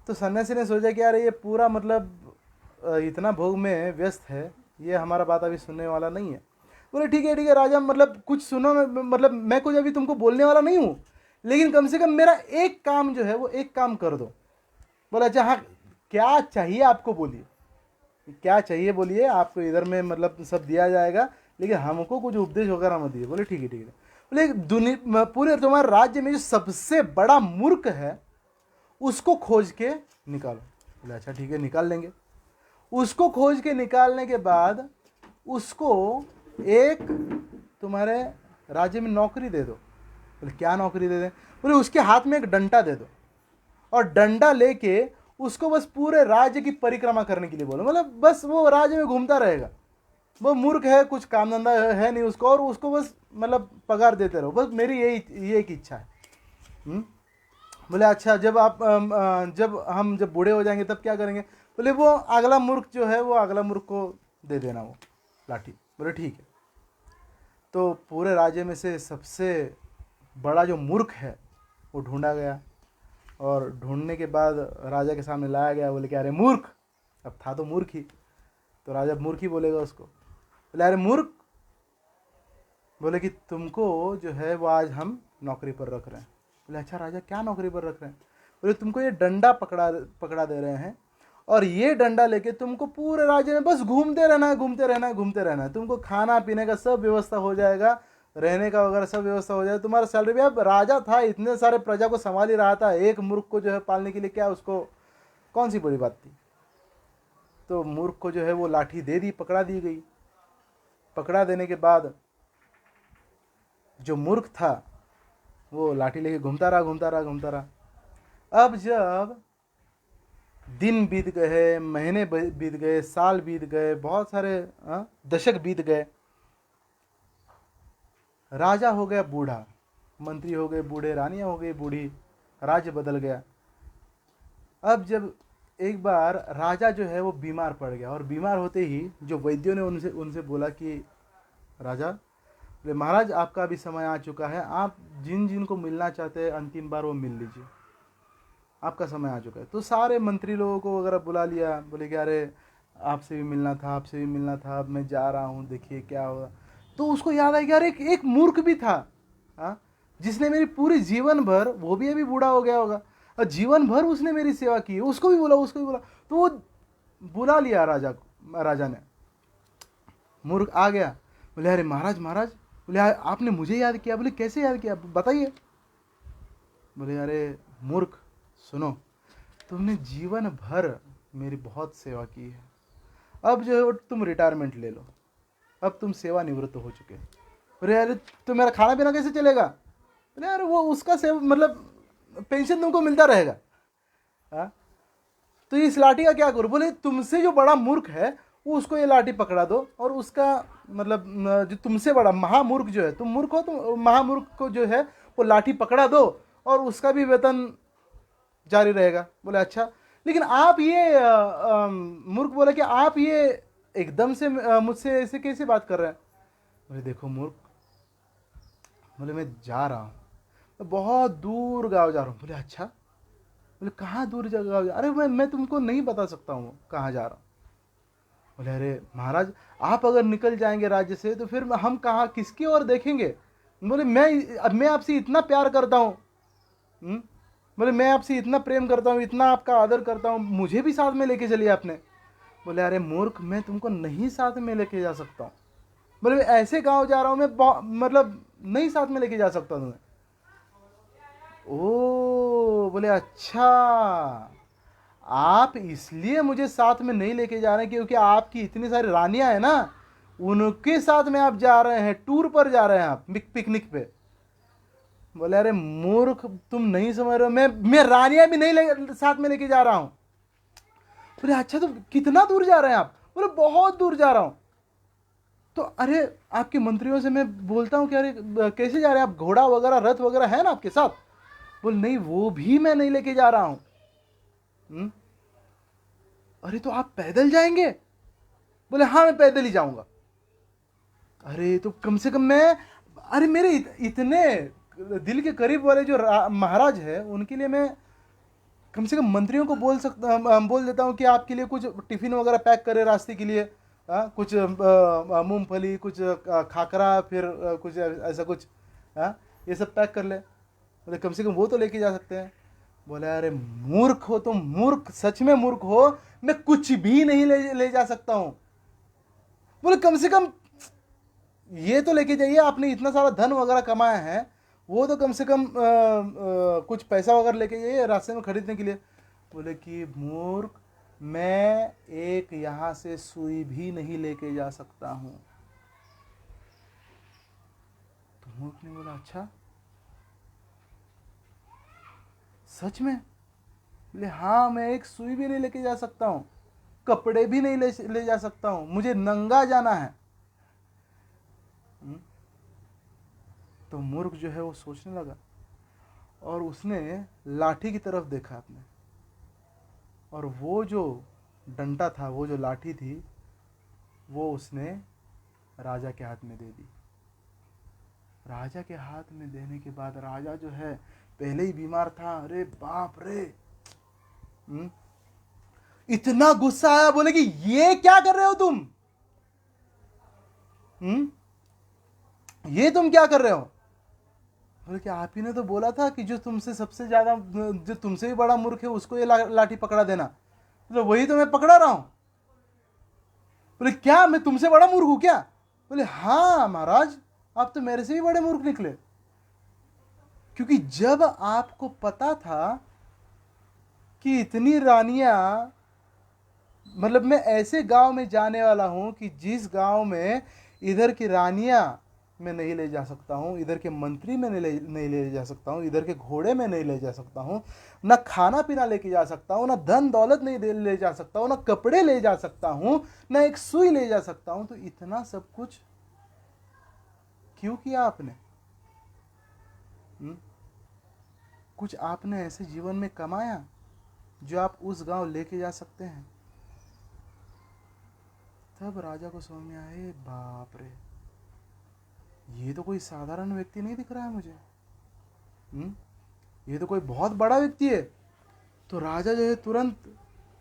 तो सन्यासी ने सोचा कि यार ये पूरा मतलब इतना भोग में व्यस्त है, ये हमारा बात अभी सुनने वाला नहीं है। बोले ठीक है राजा, मतलब कुछ सुनो, मतलब मैं कुछ अभी तुमको बोलने वाला नहीं हूँ, लेकिन कम से कम मेरा एक काम जो है वो एक काम कर दो। बोला अच्छा हाँ, क्या चाहिए आपको बोलिए, क्या चाहिए बोलिए, आपको इधर में मतलब सब दिया जाएगा, लेकिन हमको कुछ उपदेश वगैरह मत दिए। बोले ठीक है। बोले दुनिया पूरे तुम्हारे राज्य में जो सबसे बड़ा मूर्ख है उसको खोज के निकालो। बोले अच्छा ठीक है, निकाल लेंगे। उसको खोज के निकालने के बाद उसको एक तुम्हारे राज्य में नौकरी दे दो। बोले क्या नौकरी दे दें? बोले उसके हाथ में एक डंडा दे दो, और डंडा लेके उसको बस पूरे राज्य की परिक्रमा करने के लिए बोलो। मतलब बस वो राज्य में घूमता रहेगा, वो मूर्ख है, कुछ काम धंधा है नहीं उसको, और उसको बस मतलब पगार देते रहो, बस मेरी यही एक इच्छा है। बोले अच्छा, जब हम बूढ़े हो जाएंगे तब क्या करेंगे? बोले वो अगला मूर्ख जो है, वो अगला मूर्ख को दे देना वो लाठी। बोले ठीक है। तो पूरे राज्य में से सबसे बड़ा जो मूर्ख है वो ढूंढा गया, और ढूंढने के बाद राजा के सामने लाया गया। बोले कि अरे मूर्ख, अब था तो मूर्ख ही, तो राजा मूर्ख ही बोलेगा उसको। बोले अरे मूर्ख, बोले कि तुमको जो है वो आज हम नौकरी पर रख रहे हैं। बोले अच्छा राजा, क्या नौकरी पर रख रहे हैं? बोले तुमको ये डंडा पकड़ा दे रहे हैं, और ये डंडा लेके तुमको पूरे राज्य में बस घूमते रहना है। तुमको खाना पीने का सब व्यवस्था हो जाएगा, रहने का वगैरह सब व्यवस्था हो जाएगा, तुम्हारा सैलरी भी। अब राजा था, इतने सारे प्रजा को संभाल ही रहा था, एक मूर्ख को जो है पालने के लिए क्या उसको कौन सी बड़ी बात थी? तो मूर्ख को जो है वो लाठी दे दी, पकड़ा दी गई। पकड़ा देने के बाद जो मूर्ख था वो लाठी लेके घूमता रहा। अब जब दिन बीत गए, महीने बीत गए, साल बीत गए, बहुत सारे दशक बीत गए, राजा हो गया बूढ़ा, मंत्री हो गए बूढ़े, रानियां हो गई बूढ़ी, राज्य बदल गया। अब जब एक बार राजा जो है वो बीमार पड़ गया, और बीमार होते ही जो वैद्यों ने उनसे बोला कि राजा, बोले महाराज आपका अभी समय आ चुका है, आप जिन को मिलना चाहते हैं अंतिम बार वो मिल लीजिए, आपका समय आ चुका है। तो सारे मंत्री लोगों को वगैरह बुला लिया। बोले कि अरे आपसे भी मिलना था, अब मैं जा रहा हूँ, देखिए क्या होगा। तो उसको याद आया कि यार एक मूर्ख भी था, जिसने मेरी पूरी जीवन भर, वो भी अभी बूढ़ा हो गया होगा, और जीवन भर उसने मेरी सेवा की, उसको भी बोला। तो वो बुला लिया राजा ने। मूर्ख आ गया। बोले अरे महाराज, बोले आपने मुझे याद किया? बोले कैसे याद किया, बताइए। बोले अरे मूर्ख सुनो, तुमने जीवन भर मेरी बहुत सेवा की है, अब जो है तुम रिटायरमेंट ले लो, अब तुम सेवानिवृत्त हो चुके। बोले अरे तो मेरा खाना पीना कैसे चलेगा? बोले अरे वो उसका सेवा मतलब पेंशन तुमको मिलता रहेगा। तो इस लाठी का क्या करूं? बोले तुमसे जो बड़ा मूर्ख है वो उसको ये लाठी पकड़ा दो, और उसका मतलब जो तुमसे बड़ा महामूर्ख जो है, तुम मूर्ख हो, तो महामूर्ख को जो है वो लाठी पकड़ा दो, और उसका भी वेतन जारी रहेगा। बोले अच्छा, लेकिन आप ये मूर्ख बोला कि आप ये एकदम से मुझसे ऐसे कैसे बात कर रहे हैं? बोले देखो मूर्ख, बोले मैं जा रहा हूँ, मैं बहुत दूर गाँव जा रहा हूँ। बोले अच्छा, बोले कहाँ दूर गाँव जा? अरे मैं तुमको नहीं बता सकता हूँ कहाँ जा रहा हूँ। बोले अरे महाराज, आप अगर निकल जाएंगे राज्य से तो फिर हम कहाँ किसकी ओर देखेंगे? बोले मैं आपसे इतना प्यार करता हूँ, बोले मैं आपसे इतना प्रेम करता हूँ, इतना आपका आदर करता हूँ, मुझे भी साथ में लेके चलिए आपने। बोले अरे मूर्ख, मैं तुमको नहीं साथ में लेके जा सकता हूँ। बोले ऐसे गांव जा रहा हूँ मैं, मतलब नहीं साथ में लेके जा सकता तुम्हें। ओ बोले अच्छा, आप इसलिए मुझे साथ में नहीं लेके जा रहे हैं क्योंकि आपकी इतनी सारी रानियां हैं ना, उनके साथ में आप जा रहे हैं, टूर पर जा रहे हैं आप, पिकनिक पे। बोले अरे मूर्ख, तुम नहीं समझ रहे हो, मैं रानियां भी नहीं साथ में लेके जा रहा हूं। बोले अच्छा तो कितना दूर जा रहे हैं आप? बोले बहुत दूर जा रहा हूं। तो अरे आपके मंत्रियों से मैं बोलता हूँ कि अरे कैसे जा रहे हैं आप, घोड़ा वगैरह रथ वगैरह है ना आपके साथ? बोल नहीं, वो भी मैं नहीं लेके जा रहा हूँ। अरे तो आप पैदल जाएंगे? बोले हाँ मैं पैदल ही जाऊंगा। अरे तो कम से कम मैं, अरे मेरे इतने दिल के करीब वाले जो महाराज है उनके लिए मैं कम से कम मंत्रियों को बोल देता हूँ कि आपके लिए कुछ टिफिन वगैरह पैक करे रास्ते के लिए, कुछ मूंगफली, कुछ खाकरा, फिर कुछ ऐसा कुछ, ये सब पैक कर ले। बोले कम से कम वो तो लेके जा सकते हैं। बोले अरे मूर्ख हो तुम, मूर्ख, सच में मूर्ख हो, मैं कुछ भी नहीं ले जा सकता हूँ। बोले कम से कम ये तो लेके जाइए, आपने इतना सारा धन वगैरह कमाया है, वो तो कम से कम कुछ पैसा वगैरह लेके जाइए रास्ते में खरीदने के लिए। बोले कि मूर्ख, मैं एक यहां से सुई भी नहीं लेके जा सकता हूं। तो मूर्ख ने बोला अच्छा सच में? बोले हाँ मैं एक सुई भी नहीं लेके जा सकता हूं, कपड़े भी नहीं ले जा सकता हूं, मुझे नंगा जाना है। तो मूर्ख जो है वो सोचने लगा और उसने लाठी की तरफ देखा अपने, और वो जो डंडा था, वो जो लाठी थी, वो उसने राजा के हाथ में दे दी। राजा के हाथ में देने के बाद राजा जो है पहले ही बीमार था, अरे बाप रे, इतना गुस्सा आया, बोले कि ये क्या कर रहे हो तुम? ये तुम क्या कर रहे हो? बोले कि आप ही ने तो बोला था कि जो तुमसे सबसे ज्यादा, जो तुमसे भी बड़ा मूर्ख है उसको ये लाठी पकड़ा देना। बोले वही तो मैं पकड़ा रहा हूं। बोले क्या मैं तुमसे बड़ा मूर्ख हूं क्या? बोले हाँ महाराज, आप तो मेरे से भी बड़े मूर्ख निकले, क्योंकि जब आपको पता था कि इतनी रानियां, मतलब मैं ऐसे गांव में जाने वाला हूं कि जिस गांव में इधर की रानियां मैं नहीं ले जा सकता हूं, इधर के मंत्री में नहीं ले जा सकता हूं, इधर के घोड़े में नहीं ले जा सकता हूं, ना खाना पीना लेके जा सकता हूं, ना धन दौलत नहीं ले जा सकता हूं, ना कपड़े ले जा सकता हूं, ना एक सुई ले जा सकता हूं, तो इतना सब कुछ क्यों किया आपने? कुछ आपने ऐसे जीवन में कमाया जो आप उस गांव लेके जा सकते हैं? तब राजा को समझ में आए, बाप रे, ये तो कोई साधारण व्यक्ति नहीं दिख रहा है मुझे, ये तो कोई बहुत बड़ा व्यक्ति है। तो राजा जो है तुरंत,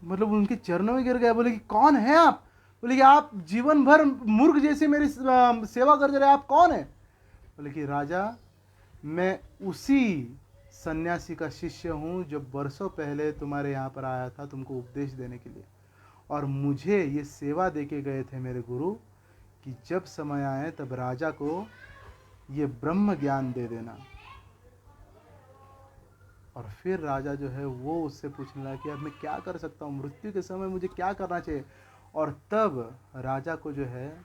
मतलब उनके चरणों में गिर गया। बोले कि कौन है आप? बोले कि आप जीवन भर मूर्ख जैसे मेरी सेवा करते रहे, आप कौन है? बोले कि राजा, मैं उसी सन्यासी का शिष्य हूँ जो बरसों पहले तुम्हारे यहाँ पर आया था तुमको उपदेश देने के लिए, और मुझे ये सेवा देके गए थे मेरे गुरु कि जब समय आए तब राजा को ये ब्रह्म ज्ञान दे देना। और फिर राजा जो है वो उससे पूछने लगा कि अब मैं क्या कर सकता हूँ, मृत्यु के समय मुझे क्या करना चाहिए? और तब राजा को जो है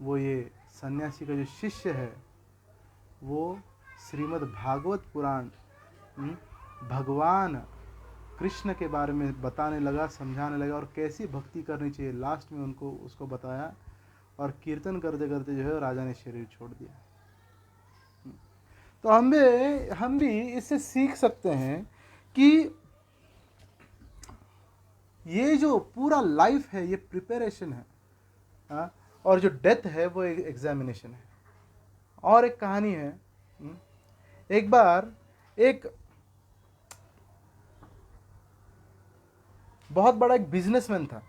वो ये सन्यासी का जो शिष्य है वो श्रीमद् भागवत पुराण भगवान कृष्ण के बारे में बताने लगा, समझाने लगा, और कैसी भक्ति करनी चाहिए लास्ट में उनको उसको बताया। और कीर्तन करते करते जो है राजा ने शरीर छोड़ दिया। तो हम भी इससे सीख सकते हैं कि ये जो पूरा लाइफ है ये प्रिपरेशन है, और जो डेथ है वो एक एग्जामिनेशन है। और एक कहानी है, एक बार एक बहुत बड़ा एक बिजनेसमैन था,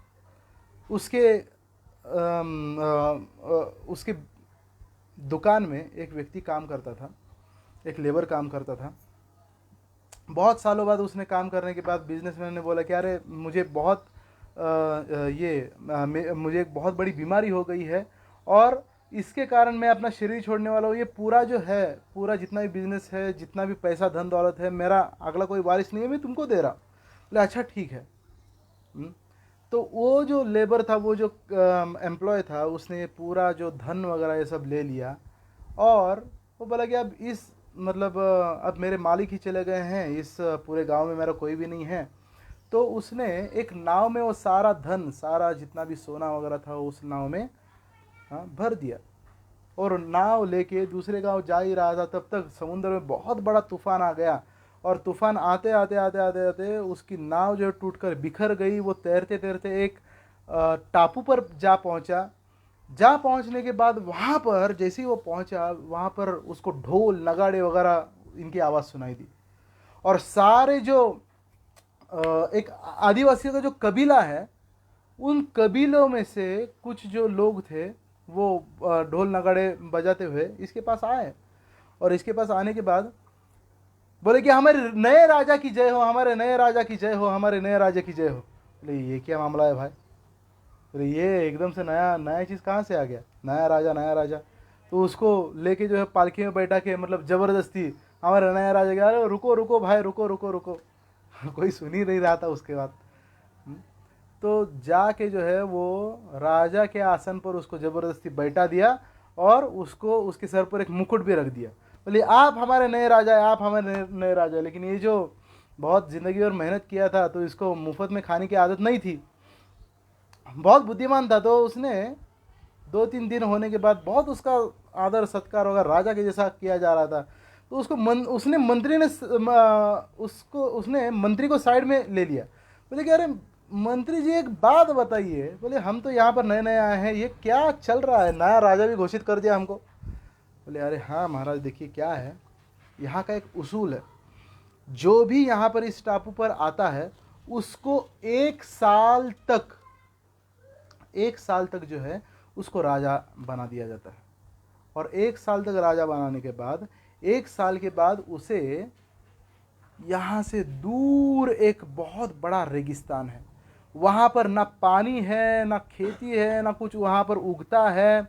उसके दुकान में एक व्यक्ति काम करता था, एक लेबर काम करता था। बहुत सालों बाद उसने काम करने के बाद बिजनेसमैन ने बोला कि अरे मुझे मुझे एक बहुत बड़ी बीमारी हो गई है और इसके कारण मैं अपना शरीर छोड़ने वाला हूँ। ये पूरा जो है, पूरा जितना भी बिजनेस है, जितना भी पैसा धन दौलत है, मेरा अगला कोई वारिस नहीं है, मैं तुमको दे रहा। बोले अच्छा ठीक है। तो वो जो लेबर था, वो जो एम्प्लॉय था, उसने पूरा जो धन वगैरह ये सब ले लिया और वो बोला कि अब अब मेरे मालिक ही चले गए हैं, इस पूरे गांव में मेरा कोई भी नहीं है। तो उसने एक नाव में वो सारा धन, सारा जितना भी सोना वगैरह था उस नाव में हाँ, भर दिया। और नाव लेके दूसरे गांव जा ही रहा था, तब तक समुद्र में बहुत बड़ा तूफान आ गया। और तूफान आते आते आते आते आते उसकी नाव जो टूटकर बिखर गई। वो तैरते तैरते एक टापू पर जा पहुंचा। जा पहुंचने के बाद वहाँ पर जैसे ही वो पहुंचा, वहाँ पर उसको ढोल नगाड़े वगैरह इनकी आवाज़ सुनाई दी। और सारे जो एक आदिवासियों का जो कबीला है, उन कबीलों में से कुछ जो लोग थे वो ढोल नगाड़े बजाते हुए इसके पास आए। और इसके पास आने के बाद बोले कि हमारे नए राजा की जय हो, हमारे नए राजा की जय हो, हमारे नए राजा की जय हो। बोले ये क्या मामला है भाई? बोले ये एकदम से नया नया चीज़ कहाँ से आ गया, नया राजा नया राजा। तो उसको लेके जो है पालकी में बैठा के मतलब ज़बरदस्ती हमारे नया राजा के, अरे रुको रुको भाई, रुको रुको रुको। कोई सुन ही नहीं रहा था उसके बाद। तो जाके जो है वो राजा के आसन पर उसको ज़बरदस्ती बैठा दिया और उसको उसके सर पर एक मुकुट भी रख दिया। बोले आप हमारे नए राजा है, आप हमारे नए राजा है। लेकिन ये जो बहुत ज़िंदगी और मेहनत किया था तो इसको मुफ्त में खाने की आदत नहीं थी, बहुत बुद्धिमान था। तो उसने 2-3 दिन होने के बाद बहुत उसका आदर सत्कार होगा, राजा के जैसा किया जा रहा था। तो उसने मंत्री को साइड में ले लिया। बोले कि अरे मंत्री जी एक बात बताइए। बोले हम तो यहाँ पर नए नए आए हैं, ये क्या चल रहा है, नया राजा भी घोषित कर दिया हमको। बोले अरे हाँ महाराज, देखिए क्या है, यहाँ का एक उसूल है, जो भी यहाँ पर इस टापू पर आता है उसको 1 साल तक जो है उसको राजा बना दिया जाता है। और 1 साल तक राजा बनाने के बाद 1 साल के बाद उसे यहाँ से दूर एक बहुत बड़ा रेगिस्तान है, वहाँ पर ना पानी है, ना खेती है, ना कुछ वहाँ पर उगता है।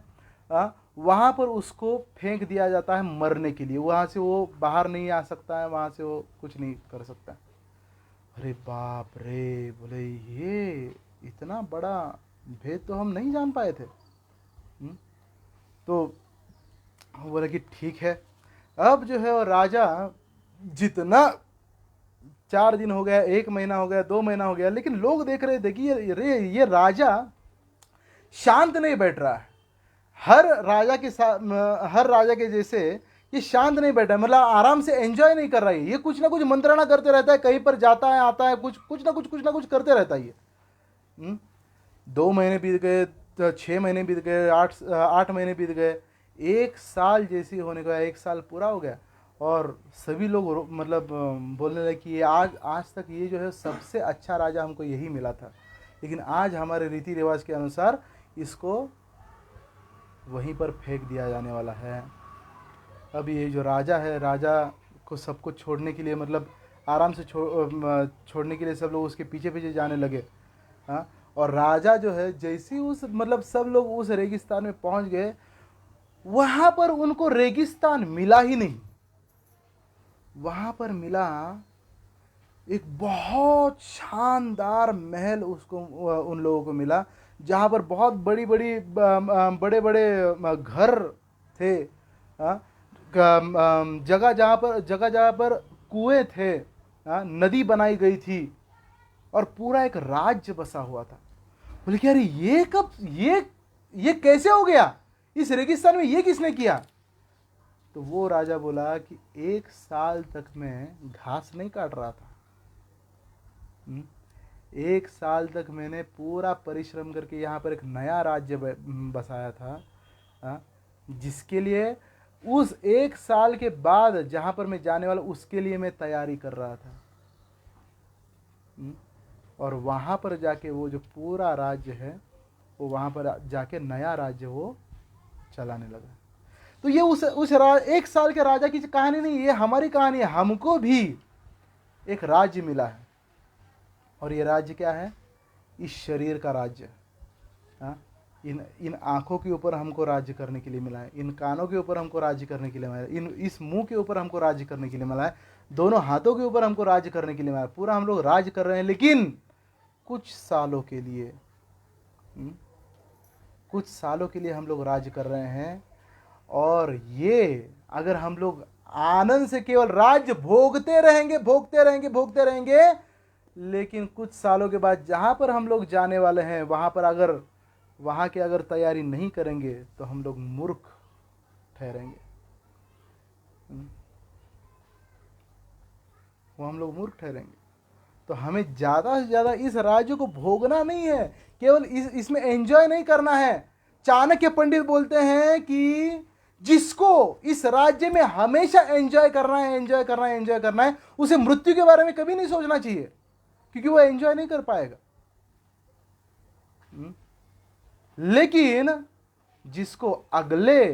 वहाँ पर उसको फेंक दिया जाता है मरने के लिए। वहाँ से वो बाहर नहीं आ सकता है, वहाँ से वो कुछ नहीं कर सकता। अरे बाप रे, बोले ये इतना बड़ा भेद तो हम नहीं जान पाए थे। तो बोला कि ठीक है। अब जो है वो राजा जितना 4 दिन हो गया, 1 महीना हो गया, 2 महीना हो गया, लेकिन लोग देख रहे थे कि ये राजा शांत नहीं बैठ रहा है। हर राजा के जैसे ये शांत नहीं बैठा है, मतलब आराम से एंजॉय नहीं कर रहा है। ये कुछ ना कुछ मंत्रणा करते रहता है, कहीं पर जाता है आता है, कुछ ना कुछ करते रहता है ये। 2 महीने बीत गए, 6 महीने बीत गए, 8 महीने बीत गए, 1 साल जैसी होने का 1 साल पूरा हो गया। और सभी लोग मतलब बोलने लगे कि ये आज तक ये जो है सबसे अच्छा राजा हमको यही मिला था, लेकिन आज हमारे रीति रिवाज के अनुसार इसको वहीं पर फेंक दिया जाने वाला है। अब ये जो राजा है, राजा को सब कुछ छोड़ने के लिए, मतलब आराम से छोड़ने के लिए सब लोग उसके पीछे पीछे जाने लगे। हाँ, और राजा जो है जैसे उस मतलब सब लोग उस रेगिस्तान में पहुंच गए, वहां पर उनको रेगिस्तान मिला ही नहीं। वहां पर मिला एक बहुत शानदार महल, उसको उन लोगों को मिला, जहां पर बहुत बड़ी बड़ी बड़े बड़े घर थे। जगह जगह पर कुएं थे, नदी बनाई गई थी और पूरा एक राज्य बसा हुआ था। बोले कि अरे ये कैसे हो गया, इस रेगिस्तान में ये किसने किया? तो वो राजा बोला कि 1 साल तक मैं घास नहीं काट रहा था। 1 साल तक मैंने पूरा परिश्रम करके यहाँ पर एक नया राज्य बसाया था, जिसके लिए उस 1 साल के बाद जहाँ पर मैं जाने वाला उसके लिए मैं तैयारी कर रहा था। और वहाँ पर जाके वो जो पूरा राज्य है, वो वहाँ पर जाके नया राज्य वो चलाने लगा। तो ये उस 1 साल के राजा की कहानी नहीं, ये हमारी कहानी है। हमको भी एक राज्य मिला है, और ये राज्य क्या है? इस शरीर का राज्य। इन आँखों के ऊपर हमको राज्य करने के लिए मिला है, इन कानों के ऊपर हमको राज्य करने के लिए मिला है, इस मुंह के ऊपर हमको राज्य करने के लिए मिला है, दोनों हाथों के ऊपर हमको राज्य करने के लिए मिला है। पूरा हम लोग राज्य कर रहे हैं, लेकिन कुछ सालों के लिए, कुछ सालों के लिए हम लोग राज्य कर रहे हैं। और ये अगर हम लोग आनंद से केवल राज्य भोगते रहेंगे, लेकिन कुछ सालों के बाद जहाँ पर हम लोग जाने वाले हैं, वहाँ पर अगर वहाँ की अगर तैयारी नहीं करेंगे तो हम लोग मूर्ख ठहरेंगे। वो हम लोग मूर्ख ठहरेंगे। तो हमें ज़्यादा से ज़्यादा इस राज्य को भोगना नहीं है, केवल इसमें एंजॉय नहीं करना है। चाणक्य पंडित बोलते हैं कि जिसको इस राज्य में हमेशा एंजॉय करना है, एंजॉय करना है, एंजॉय करना है, उसे मृत्यु के बारे में कभी नहीं सोचना चाहिए, क्योंकि वो एंजॉय नहीं कर पाएगा। लेकिन जिसको अगले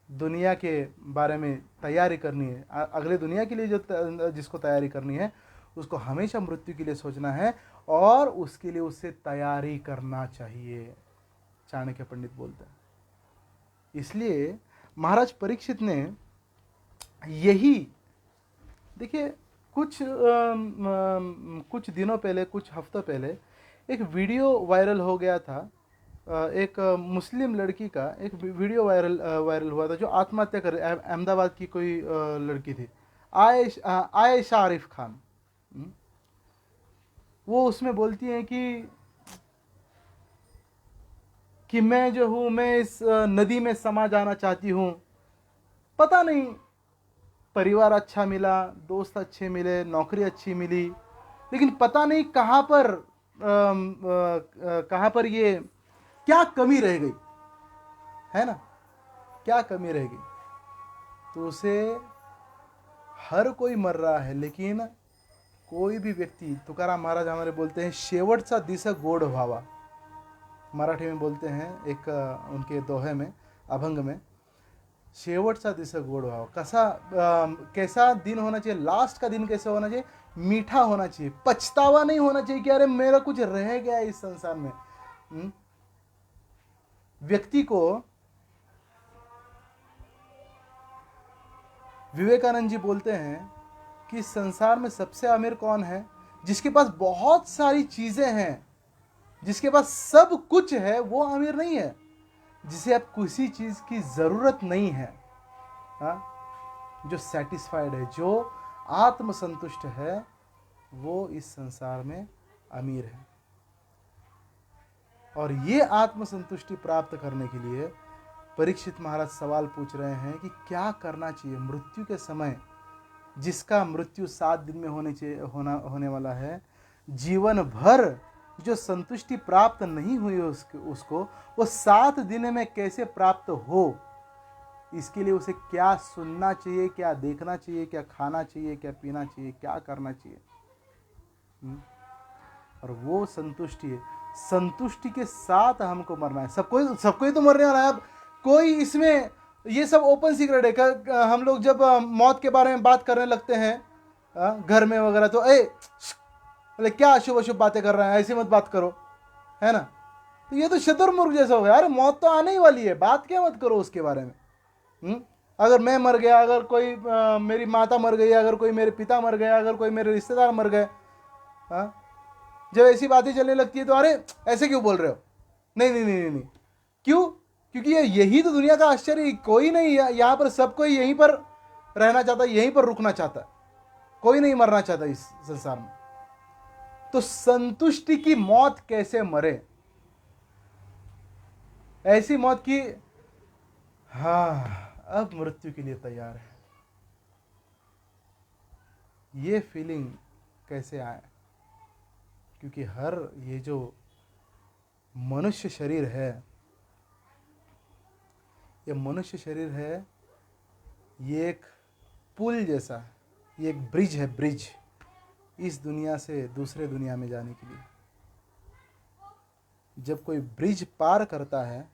दुनिया के बारे में तैयारी करनी है, अगले दुनिया के लिए जो जिसको तैयारी करनी है, उसको हमेशा मृत्यु के लिए सोचना है और उसके लिए उससे तैयारी करना चाहिए, चाणक्य पंडित बोलते हैं। इसलिए महाराज परीक्षित ने यही, देखिए कुछ दिनों पहले, कुछ हफ्तों पहले एक वीडियो वायरल हो गया था। एक मुस्लिम लड़की का एक वीडियो वायरल हुआ था जो आत्महत्या कर, अहमदाबाद की कोई लड़की थी, आयशा आरिफ खान। वो उसमें बोलती हैं कि मैं जो हूँ, मैं इस नदी में समा जाना चाहती हूँ। पता नहीं, परिवार अच्छा मिला, दोस्त अच्छे मिले, नौकरी अच्छी मिली, लेकिन पता नहीं कहाँ पर ये क्या कमी रह गई, है ना, क्या कमी रह गई। तो उसे, हर कोई मर रहा है, लेकिन कोई भी व्यक्ति, तुकाराम महाराज हमारे बोलते हैं, शेवटचा दिस गोड व्हावा, मराठी में बोलते हैं एक उनके दोहे में, अभंग में, शेवटचा दिस गोड व्हावा। कैसा दिन होना चाहिए, लास्ट का दिन कैसे होना चाहिए, मीठा होना चाहिए, पछतावा नहीं होना चाहिए कि अरे मेरा कुछ रह गया इस संसार में। व्यक्ति को, विवेकानंद जी बोलते हैं कि संसार में सबसे अमीर कौन है, जिसके पास बहुत सारी चीजें हैं, जिसके पास सब कुछ है, वो अमीर नहीं है। जिसे अब किसी चीज की जरूरत नहीं है, जो सेटिस्फाइड है, जो आत्मसंतुष्ट है, वो इस संसार में अमीर है। और ये आत्मसंतुष्टि प्राप्त करने के लिए परीक्षित महाराज सवाल पूछ रहे हैं कि क्या करना चाहिए मृत्यु के समय, जिसका मृत्यु 7 दिन में होने वाला है, जीवन भर जो संतुष्टि प्राप्त नहीं हुई उसको वो 7 दिन में कैसे प्राप्त हो, इसके लिए उसे क्या सुनना चाहिए, क्या देखना चाहिए, क्या खाना चाहिए, क्या पीना चाहिए, क्या करना चाहिए। और वो संतुष्टि के साथ हमको मरना है। सबको ही तो मरने वाला है। अब कोई इसमें, ये सब ओपन सीक्रेट है। हम लोग जब मौत के बारे में बात करने लगते हैं घर में वगैरह, तो अरे क्या अशुभ अशुभ बातें कर रहे हैं, ऐसी मत बात करो, है ना। तो ये तो शतुर्मुर्ग जैसा हो गया। अरे मौत तो आने ही वाली है, बात क्या मत करो उसके बारे में। अगर मैं मर गया, अगर कोई मेरी माता मर गई, अगर कोई मेरे पिता मर गया, अगर कोई मेरे रिश्तेदार मर गए, जब ऐसी बातें चलने लगती है तो अरे ऐसे क्यों बोल रहे हो, नहीं नहीं नहीं नहीं। क्यों? क्योंकि यही तो दुनिया का आश्चर्य। कोई नहीं, यहाँ पर सब कोई यहीं पर रहना चाहता है, यहीं पर रुकना चाहता है, कोई नहीं मरना चाहता इस संसार में। तो संतुष्टि की मौत कैसे मरे, ऐसी मौत की, हाँ अब मृत्यु के लिए तैयार है, ये फीलिंग कैसे आए। क्योंकि हर ये जो मनुष्य शरीर है, ये मनुष्य शरीर है, ये एक पुल जैसा है, ये एक ब्रिज है, ब्रिज इस दुनिया से दूसरे दुनिया में जाने के लिए। जब कोई ब्रिज पार करता है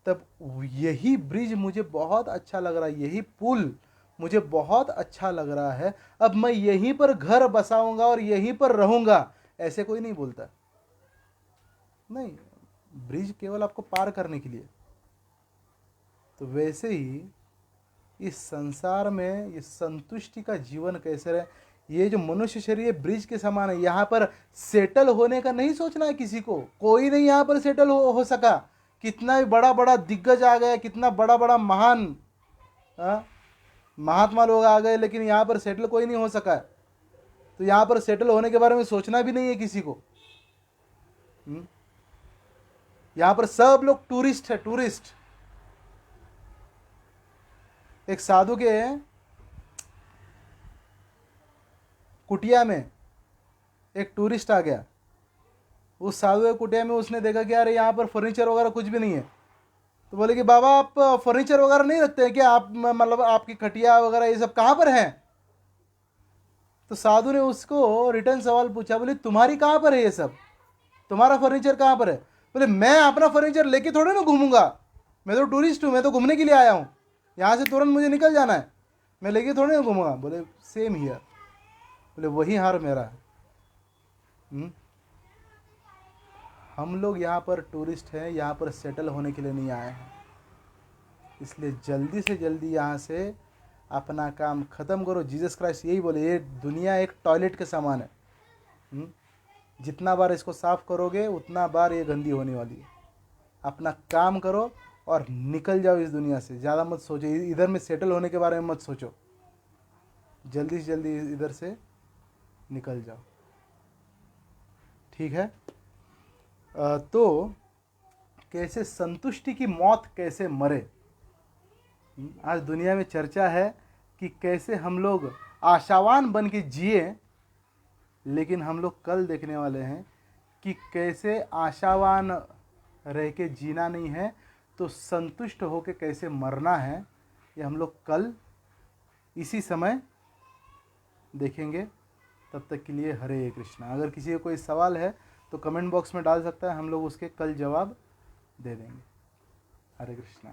तब यही ब्रिज मुझे बहुत अच्छा लग रहा है, यही पुल मुझे बहुत अच्छा लग रहा है, अब मैं यहीं पर घर बसाऊंगा और यहीं पर रहूंगा, ऐसे कोई नहीं बोलता। नहीं, ब्रिज केवल आपको पार करने के लिए। तो वैसे ही इस संसार में ये संतुष्टि का जीवन कैसे रहे, ये जो मनुष्य शरीर ब्रिज के समान है। यहाँ पर सेटल होने का नहीं सोचना है किसी को, कोई नहीं यहाँ पर सेटल हो सका। कितना भी बड़ा बड़ा दिग्गज आ गया, कितना बड़ा बड़ा महान महात्मा लोग आ गए, लेकिन यहाँ पर सेटल कोई नहीं हो सका है। तो यहाँ पर सेटल होने के बारे में सोचना भी नहीं है किसी को। यहाँ पर सब लोग टूरिस्ट है, टूरिस्ट। एक साधु के कुटिया में एक टूरिस्ट आ गया। उस साधु के कुटिया में उसने देखा कि यार यहाँ पर फर्नीचर वगैरह कुछ भी नहीं है। तो बोले कि बाबा आप फर्नीचर वगैरह नहीं रखते हैं क्या, आप मतलब आपकी खटिया वगैरह ये सब कहाँ पर हैं? तो साधु ने उसको रिटर्न सवाल पूछा, बोले तुम्हारी कहाँ पर है ये सब, तुम्हारा फर्नीचर कहाँ पर है? बोले मैं अपना फर्नीचर लेके थोड़े ना घूमूंगा, मैं तो टूरिस्ट हूँ, मैं तो घूमने के लिए आया हूँ, यहाँ से तुरंत मुझे निकल जाना है, मैं लेके थोड़े ना घूमूंगा। बोले सेम हियर, बोले वही हार मेरा है। हम लोग यहाँ पर टूरिस्ट हैं, यहाँ पर सेटल होने के लिए नहीं आए हैं। इसलिए जल्दी से जल्दी यहाँ से अपना काम ख़त्म करो। जीसस क्राइस्ट यही बोले, ये दुनिया एक टॉयलेट के समान है। जितना बार इसको साफ़ करोगे उतना बार ये गंदी होने वाली है। अपना काम करो और निकल जाओ इस दुनिया से। ज़्यादा मत सोचो, इधर में सेटल होने के बारे में मत सोचो, जल्दी से जल्दी इधर से निकल जाओ, ठीक है। तो कैसे संतुष्टि की मौत कैसे मरे, आज दुनिया में चर्चा है कि कैसे हम लोग आशावान बन के जिए, लेकिन हम लोग कल देखने वाले हैं कि कैसे आशावान रह के जीना नहीं है, तो संतुष्ट होकर कैसे मरना है, ये हम लोग कल इसी समय देखेंगे। तब तक के लिए हरे कृष्णा। अगर किसी को कोई सवाल है तो कमेंट बॉक्स में डाल सकता है, हम लोग उसके कल जवाब दे देंगे। हरे कृष्णा।